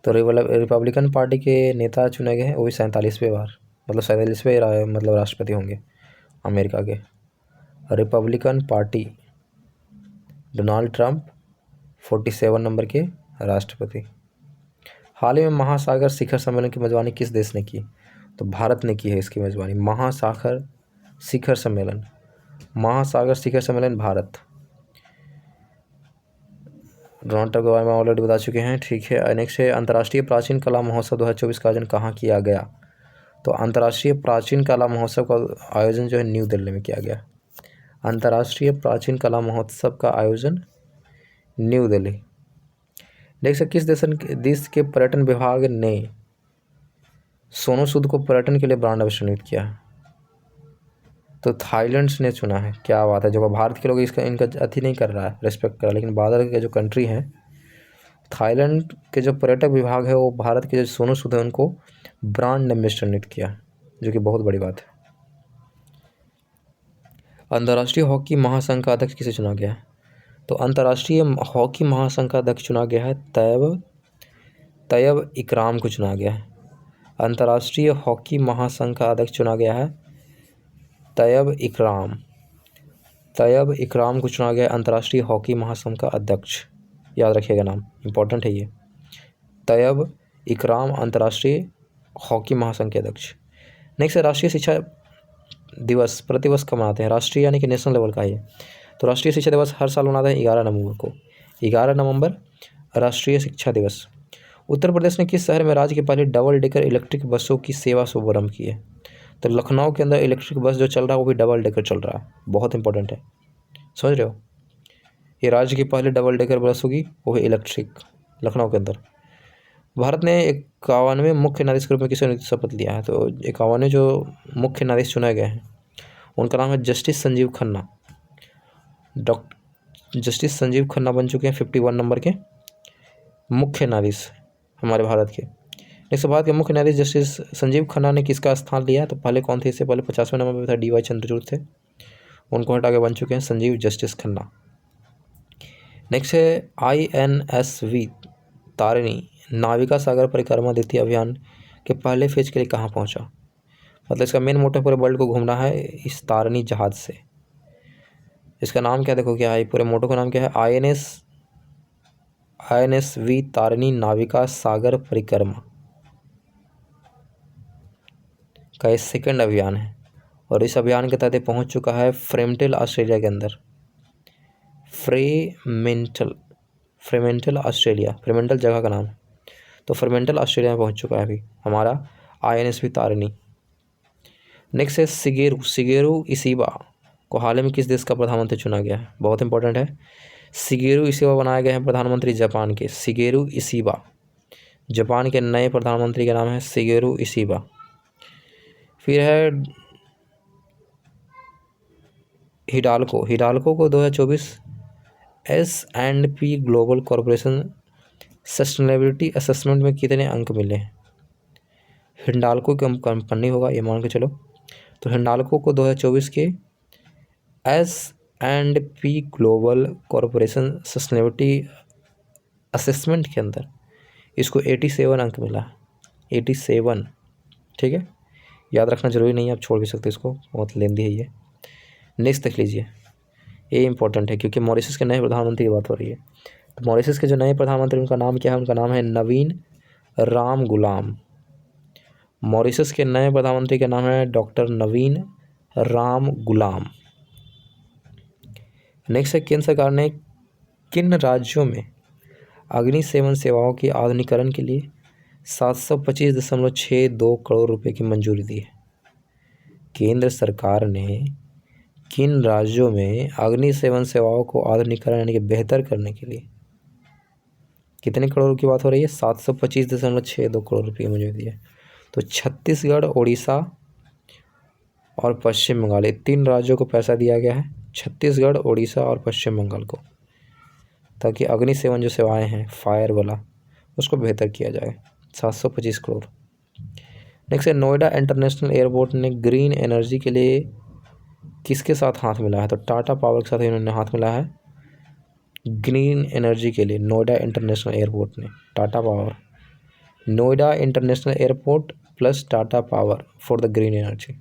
तो रिपब्लिकन पार्टी के नेता चुने गए हैं, वो भी 47वें बार, मतलब 47वें मतलब राष्ट्रपति होंगे अमेरिका के। Republican party Donald Trump 47 number के राष्ट्रपति। हाल ही में महासागर शिखर सम्मेलन की मेजबानी किस देश ने की, तो भारत ने की है इसकी मेजबानी, महासागर शिखर सम्मेलन भारत। डोनाल्ड ट्रंप के बारे में ऑलरेडी बता चुके हैं, ठीक है। नेक्स्ट है अंतर्राष्ट्रीय प्राचीन कला महोत्सव 2024 का आयोजन कहाँ किया गया, तो अंतर्राष्ट्रीय प्राचीन कला महोत्सव का आयोजन जो है न्यू दिल्ली में किया गया। अंतर्राष्ट्रीय प्राचीन कला महोत्सव का आयोजन न्यू दिल्ली। नेक्स्ट किस देश के पर्यटन विभाग ने सोनू सूद को पर्यटन के लिए ब्रांड एम्बेसडर नियुक्त किया है, तो थाईलैंड ने चुना है। क्या बात है, जो भारत के लोग इनका अति नहीं कर रहा है, रेस्पेक्ट कर रहा है, लेकिन बाहर के जो कंट्री हैं, थाईलैंड के जो पर्यटक विभाग है वो भारत के जो सोनू सूद है उनको ब्रांड एम्बेसडर नियुक्त किया, जो कि बहुत बड़ी बात है। अंतर्राष्ट्रीय हॉकी महासंघ का अध्यक्ष किसे चुना गया है, तो अंतर्राष्ट्रीय हॉकी महासंघ का अध्यक्ष चुना गया है तैयब इकराम को चुना गया है। अंतर्राष्ट्रीय हॉकी महासंघ का अध्यक्ष चुना गया है तैयब इकराम को चुना गया अंतर्राष्ट्रीय हॉकी महासंघ का अध्यक्ष। याद रखिएगा, नाम इंपॉर्टेंट है ये, तैयब इकराम अंतर्राष्ट्रीय हॉकी महासंघ के अध्यक्ष। नेक्स्ट है राष्ट्रीय शिक्षा दिवस प्रतिवर्ष कब मनाते हैं? राष्ट्रीय यानी कि नेशनल लेवल का है। तो राष्ट्रीय शिक्षा दिवस हर साल मनाते हैं 11 नवंबर को। 11 नवंबर राष्ट्रीय शिक्षा दिवस। उत्तर प्रदेश ने किस शहर में राज्य की पहली डबल डेकर इलेक्ट्रिक बसों की सेवा शुभारंभ की है? तो लखनऊ के अंदर इलेक्ट्रिक बस जो चल रहा है वो भी डबल डेकर चल रहा है, बहुत इंपॉर्टेंट है, समझ रहे हो। ये राज्य की पहली डबल डेकर बस होगी, वो है इलेक्ट्रिक, लखनऊ के अंदर। भारत ने 51वें मुख्य न्यायाधीश के रूप में किसे शपथ लिया है? तो 51वें जो मुख्य न्यायाधीश चुने गए हैं उनका नाम है जस्टिस संजीव खन्ना। जस्टिस संजीव खन्ना बन चुके हैं 51 नंबर के मुख्य न्यायाधीश हमारे भारत के। नेक्स्ट, भारत के मुख्य न्यायाधीश जस्टिस संजीव खन्ना ने किसका स्थान लिया? तो पहले कौन थे? इससे पहले 50वें नंबर पर था DY चंद्रचूड़ थे, उनको हटा के बन चुके हैं संजीव जस्टिस खन्ना। नेक्स्ट है INSV तारिणी नाविका सागर परिक्रमा द्वितीय अभियान के पहले फेज के लिए कहाँ पहुँचा? मतलब इसका मेन मोटिव पूरे वर्ल्ड को घूमना है इस तारिणी जहाज़ से। इसका नाम क्या, देखो क्या है, पूरे मोटो का नाम क्या है? INSV तारिणी नाविका सागर परिक्रमा का ये सेकंड अभियान है और इस अभियान के तहत पहुंच चुका है फ्रेमंटल ऑस्ट्रेलिया के अंदर। फ्रेमेंटल ऑस्ट्रेलिया, फ्रेमेंटल जगह का नाम है। तो फ्रेमेंटल ऑस्ट्रेलिया में पहुंच चुका है अभी हमारा INSV तारिणी। नेक्स्ट है शिगेरू इशिबा को हाल ही में किस देश का प्रधानमंत्री चुना गया है? बहुत इंपॉर्टेंट है। शिगेरू इशिबा बनाए गए हैं प्रधानमंत्री जापान के। शिगेरू इशिबा, जापान के नए प्रधानमंत्री का नाम है शिगेरू इशिबा। फिर है हिडाल्को को 2024 S&P global corporation sustainability assessment में कितने अंक मिले हैं? हिंडाल्को की कंपनी होगा ये मान के चलो। तो हिंडाल्को को 2024 के S&P global corporation sustainability assessment के अंदर इसको 87 अंक मिला है, 87। ठीक है, याद रखना जरूरी नहीं है, आप छोड़ भी सकते इसको, बहुत लेंदी है ये। नेक्स्ट देख लीजिए, ये इंपॉर्टेंट है क्योंकि मॉरिशस के नए प्रधानमंत्री की बात हो रही है। तो मॉरिशस के जो नए प्रधानमंत्री उनका नाम क्या है? उनका नाम है नवीन राम गुलाम। मॉरिशस के नए प्रधानमंत्री का नाम है डॉक्टर नवीन राम गुलाम। नेक्स्ट है, केंद्र सरकार ने किन राज्यों में अग्निशमन सेवाओं की आधुनिकीकरण के लिए 725.62 करोड़ रुपए की मंजूरी दी है? केंद्र सरकार ने किन राज्यों में अग्निशमन सेवाओं को आधुनिकीकरण यानी कि बेहतर करने के लिए कितने करोड़ की बात हो रही है? 725.62 करोड़ रुपये की मंजूरी दी है। तो छत्तीसगढ़, उड़ीसा और पश्चिम बंगाल, 3 राज्यों को पैसा दिया गया है, छत्तीसगढ़, उड़ीसा और पश्चिम बंगाल को, ताकि अग्निशमन जो सेवाएं हैं फायर वाला उसको बेहतर किया जाए। 725 करोड़। नेक्स्ट है, नोएडा इंटरनेशनल एयरपोर्ट ने ग्रीन एनर्जी के लिए किसके साथ हाथ मिला है? तो टाटा पावर के साथ इन्होंने हाथ मिला है ग्रीन एनर्जी के लिए। नोएडा इंटरनेशनल एयरपोर्ट ने, Tata power, Noida international airport plus Tata power for the green energy.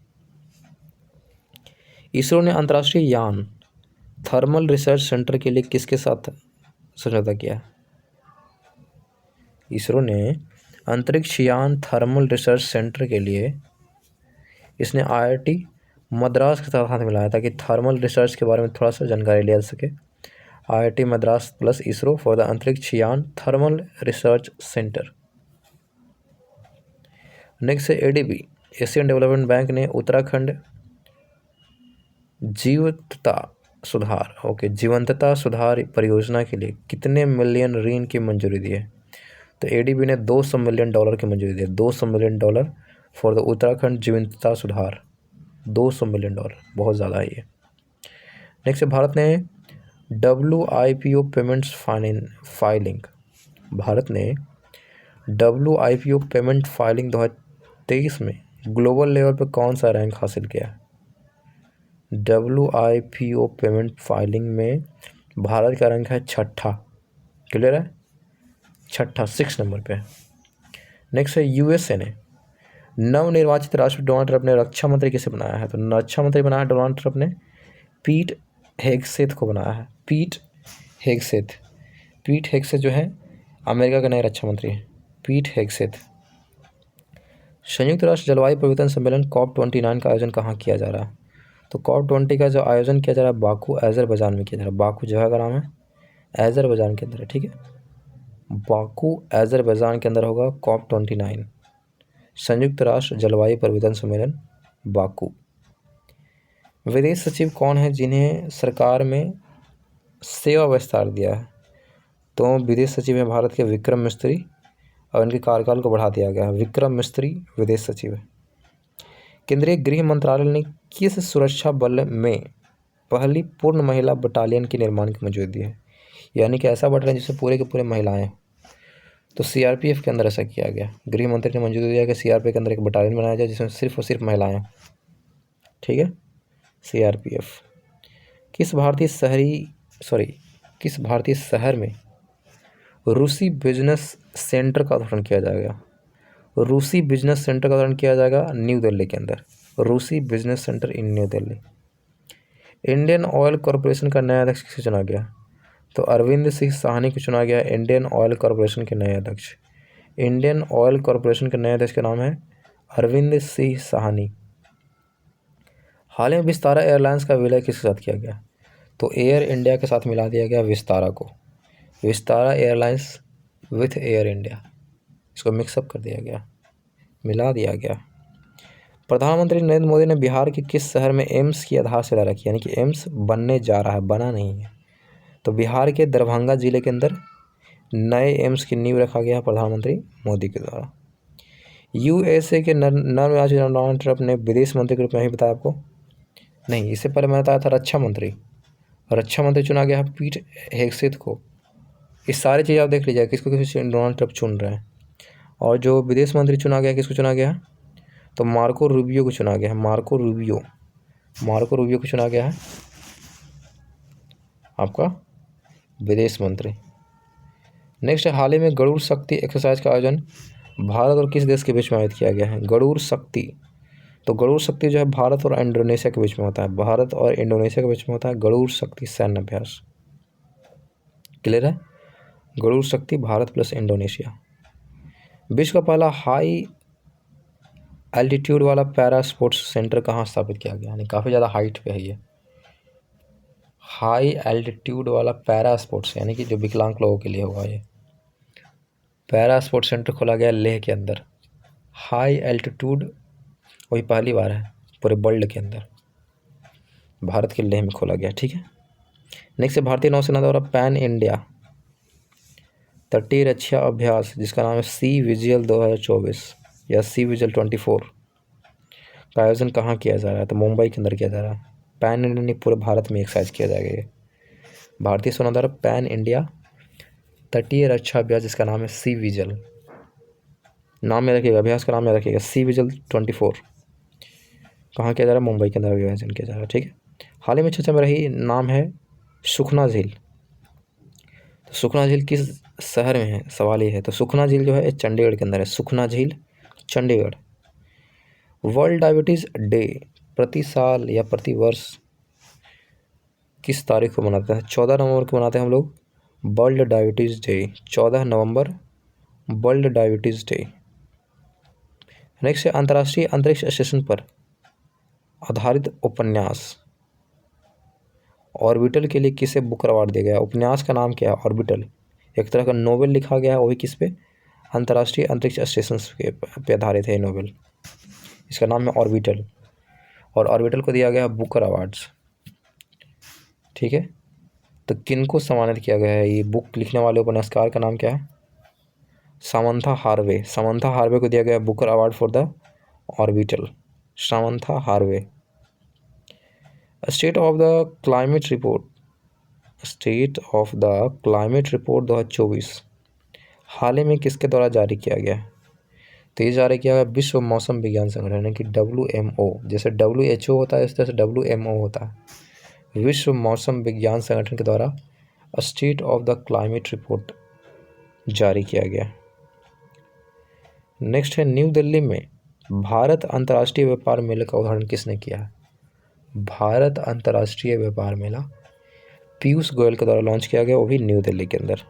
ISRO ने अंतर्राष्ट्रीय यान थर्मल रिसर्च सेंटर के लिए किसके साथ समझौता किया? इसरो ने अंतरिक्ष यान थर्मल रिसर्च सेंटर के लिए इसने IIT मद्रास के साथ हाथ मिलाया ताकि थर्मल रिसर्च के बारे में थोड़ा सा जानकारी लिया जा सके। IIT Madras plus ISRO for the अंतरिक्ष यान थर्मल रिसर्च सेंटर। नेक्स्ट है ADB, एशियन डेवलपमेंट बैंक ने उत्तराखंड जीवंतता सुधार परियोजना के लिए कितने मिलियन ऋण की मंजूरी दी है? तो ADB ने $200 मिलियन की मंजूरी दी है। $200 मिलियन फॉर द उत्तराखंड जीवंतता सुधार, $200 मिलियन, बहुत ज़्यादा है ये। नेक्स्ट, भारत ने WIPO पेमेंट्स फाइलिंग, भारत ने WIPO पेमेंट फाइलिंग 2023 में ग्लोबल लेवल पर कौन सा रैंक हासिल किया? WIPO पेमेंट फाइलिंग में भारत का रैंक है 6ठा। क्लियर है, 6ठा, 6 नंबर पे। नेक्स्ट है यूएसए ने नवनिर्वाचित राष्ट्रपति डोनाल्ड ट्रंप ने रक्षा मंत्री किसे बनाया है? तो रक्षा मंत्री बनाया डोनाल्ड ट्रंप ने पीट हेगसेथ को बनाया है। Pete Hegseth. पीट हेगसेथ जो है अमेरिका के नए रक्षा मंत्री हैं, पीट हेगसेथ। संयुक्त राष्ट्र जलवायु परिवर्तन सम्मेलन COP29 का आयोजन कहाँ किया जा रहा है? तो COP20 का जो आयोजन किया जा रहा है बाकू अज़रबैजान में किया जा रहा है। बाकू जगह का नाम है, अज़रबैजान के अंदर है, ठीक है। बाकू अज़रबैजान के अंदर होगा COP29, संयुक्त राष्ट्र जलवायु परिवर्तन सम्मेलन बाकू। विदेश सचिव कौन है जिन्हें सरकार में सेवा विस्तार दिया है? तो विदेश सचिव है भारत के विक्रम मिस्त्री और इनके कार्यकाल को बढ़ा दिया गया है। विक्रम मिस्त्री विदेश सचिव है। केंद्रीय गृह मंत्रालय ने किस सुरक्षा बल में पहली पूर्ण महिला बटालियन के निर्माण की मंजूरी दी है? यानी कि ऐसा बटालियन जिसमें पूरे के पूरे महिलाएं। तो सीआरपीएफ के अंदर ऐसा किया गया। गृह मंत्री ने मंजूरी दिया कि सीआरपीएफ के अंदर एक बटालियन बनाया जाए जिसमें सिर्फ और सिर्फ महिलाएं, ठीक है, सीआरपीएफ। किस भारतीय शहर में रूसी बिजनेस सेंटर का उद्घाटन किया जाएगा? रूसी बिजनेस सेंटर का उद्घाटन किया जाएगा न्यू दिल्ली के अंदर। रूसी business centre in New Delhi. Indian Oil Corporation का नया अध्यक्ष किसे चुना गया? तो अरविंद सिंह साहनी को चुना गया इंडियन ऑयल कॉरपोरेशन के नए अध्यक्ष। इंडियन ऑयल कॉरपोरेशन के नए अध्यक्ष का नाम है अरविंद सिंह साहनी। हाल ही में विस्तारा एयरलाइंस का विलय किसके साथ किया गया? तो एयर इंडिया के साथ मिला दिया गया विस्तारा को। Vistara airlines with air India, इसको मिक्सअप कर दिया गया, मिला दिया गया। प्रधानमंत्री नरेंद्र मोदी ने बिहार के किस शहर में एम्स की आधारशिला रखी? यानी कि एम्स बनने जा रहा है, बना नहीं है। तो बिहार के दरभंगा जिले के अंदर नए एम्स की नींव रखा गया प्रधानमंत्री मोदी के द्वारा। यूएसए के नवनिर्वाचित डोनाल्ड ट्रंप ने विदेश मंत्री के रूप में ही बताया आपको? नहीं, इससे पहले मैंने बताया था रक्षा मंत्री। रक्षा मंत्री चुना गया है पीट हेगसेथ को। इस सारी चीज़ आप देख लीजिए किसको डोनाल्ड ट्रंप चुन रहे हैं। और जो विदेश मंत्री चुना गया किसको चुना गया है? तो मार्को रूबियो को चुना गया है। मार्को रूबियो को चुना गया है आपका विदेश मंत्री। नेक्स्ट है हाल ही में गरुड़ शक्ति एक्सरसाइज का आयोजन भारत और किस देश के बीच में आयोजित किया गया है? गरुड़ शक्ति। तो गरुड़ शक्ति जो है भारत और इंडोनेशिया के बीच में होता है। भारत और इंडोनेशिया के बीच में होता है गरुड़ शक्ति सैन्य अभ्यास। क्लियर है? गरुड़ शक्ति भारत प्लस इंडोनेशिया। विश्व का पहला हाई एल्टीट्यूड वाला पैरा स्पोर्ट्स सेंटर कहाँ स्थापित किया गया? यानी काफ़ी ज़्यादा हाइट पे है ये। हाई एल्टीट्यूड वाला पैरा स्पोर्ट्स यानी कि जो विकलांग लोगों के लिए होगा, ये पैरा स्पोर्ट्स सेंटर खोला गया लेह के अंदर। हाई एल्टीट्यूड वही पहली बार है पूरे वर्ल्ड के अंदर, भारत के लेह में खोला गया, ठीक है। नेक्स्ट है भारतीय नौसेना द्वारा पैन इंडिया तटीय रक्षा अभ्यास जिसका नाम है सी विजिल 2024 या सी विजिल 24 का आयोजन कहाँ किया जा रहा है? तो मुंबई के अंदर किया जा रहा है। पैन इंडिया नहीं, पूरे भारत में एक्सरसाइज किया जाएगा ये। भारतीय सेना द्वारा पैन इंडिया तटीय रक्षा अभ्यास जिसका नाम है सी विजिल, नाम में रखिएगा, अभ्यास का नाम में रखिएगा सी विजिल 24। कहाँ किया जा रहा है? मुंबई के अंदर आयोजन किया जा रहा है, ठीक है। हाल ही में चर्चा में रही नाम है सुखना झील। तो सुखना झील किस शहर में है? सवाल ये है। तो सुखना झील जो है चंडीगढ़ के अंदर है। सुखना झील चंडीगढ़। वर्ल्ड डायबिटीज़ डे प्रति साल या प्रति वर्ष किस तारीख को मनाते हैं? 14 नवंबर को मनाते हैं हम लोग वर्ल्ड डायबिटीज़ डे। 14 नवंबर वर्ल्ड डायबिटीज़ डे। नेक्स्ट है अंतर्राष्ट्रीय अंतरिक्ष स्टेशन पर आधारित उपन्यास ऑर्बिटल के लिए किसे बुकर अवार्ड दिया गया? उपन्यास का नाम क्या है? ऑर्बिटल। एक तरह का नोवेल लिखा गया है, वो भी किस पे? अंतर्राष्ट्रीय अंतरिक्ष स्टेशन पे आधारित है नोवेल। इसका नाम है ऑर्बिटल और ऑर्बिटल को दिया गया बुकर अवार्ड्स, ठीक है। तो किनको सम्मानित किया गया है? ये बुक लिखने वाले उपन्यासकार का नाम क्या है? Samantha Harvey. सामंथा हार्वे को दिया गया Booker award for the orbital. Samantha Harvey. State of the climate report 2024 हाल ही में किसके द्वारा जारी किया गया? तो ये जारी किया गया विश्व मौसम विज्ञान संगठन यानी कि WMO। जैसे WHO होता है इस तरह से WMO होता है, विश्व मौसम विज्ञान संगठन के द्वारा state of the climate report जारी किया गया। नेक्स्ट है, न्यू दिल्ली में भारत अंतर्राष्ट्रीय व्यापार मेले का उद्घाटन किसने किया है? भारत अंतर्राष्ट्रीय व्यापार मेला पीयूष गोयल के द्वारा लॉन्च किया गया, वो भी न्यू दिल्ली के अंदर।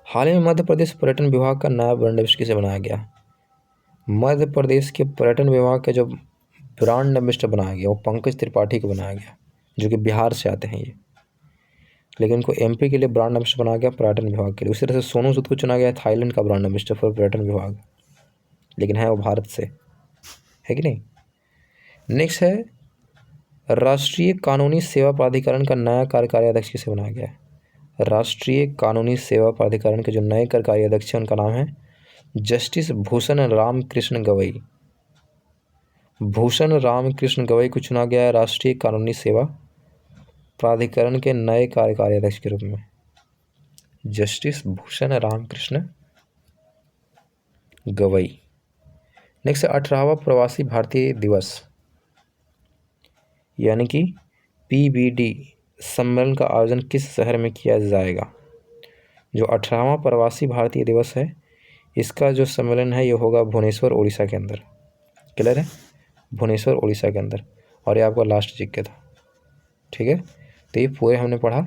हाल ही में मध्य प्रदेश पर्यटन विभाग का नया ब्रांड एम्बेसडर किसे बनाया गया? मध्य प्रदेश के पर्यटन विभाग के जो ब्रांड एम्बेसडर बनाया गया वो पंकज त्रिपाठी को बनाया गया, जो कि बिहार से आते हैं ये, लेकिन उनको एमपी के लिए ब्रांड एम्बेसडर बनाया गया पर्यटन विभाग के लिए। उसी तरह से सोनू सूद को चुना गया थाईलैंड का ब्रांड एम्बेसडर फॉर पर्यटन विभाग, लेकिन है वो भारत से, है कि नहीं। नेक्स्ट है, राष्ट्रीय कानूनी सेवा प्राधिकरण का नया कार्यकारी अध्यक्ष किसे बनाया गया है? राष्ट्रीय कानूनी सेवा प्राधिकरण के जो नए कार्यकारी अध्यक्ष हैं उनका नाम है जस्टिस भूषण राम कृष्ण गवई। भूषण राम कृष्ण गवई को चुना गया है राष्ट्रीय कानूनी सेवा प्राधिकरण के नए कार्यकारी अध्यक्ष के रूप में, जस्टिस भूषण राम कृष्ण गवई। नेक्स्ट, 18वां प्रवासी भारतीय दिवस यानी कि पीबीडी सम्मेलन का आयोजन किस शहर में किया जाएगा? जो 18वां प्रवासी भारतीय दिवस है इसका जो सम्मेलन है ये होगा भुवनेश्वर उड़ीसा के अंदर। क्लियर है, भुवनेश्वर उड़ीसा के अंदर। और ये आपका लास्ट जीके था, ठीक है। तो ये पूरे हमने पढ़ा,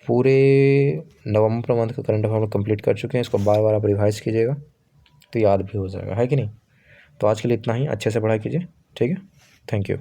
पूरे नवंबर मंथ का करंट अफेयर हम कंप्लीट कर चुके हैं। इसको बार बार आप रिवाइज कीजिएगा तो याद भी हो जाएगा, है कि नहीं। तो आज के लिए इतना ही, अच्छे से पढ़ाई कीजिए, ठीक है। Thank you.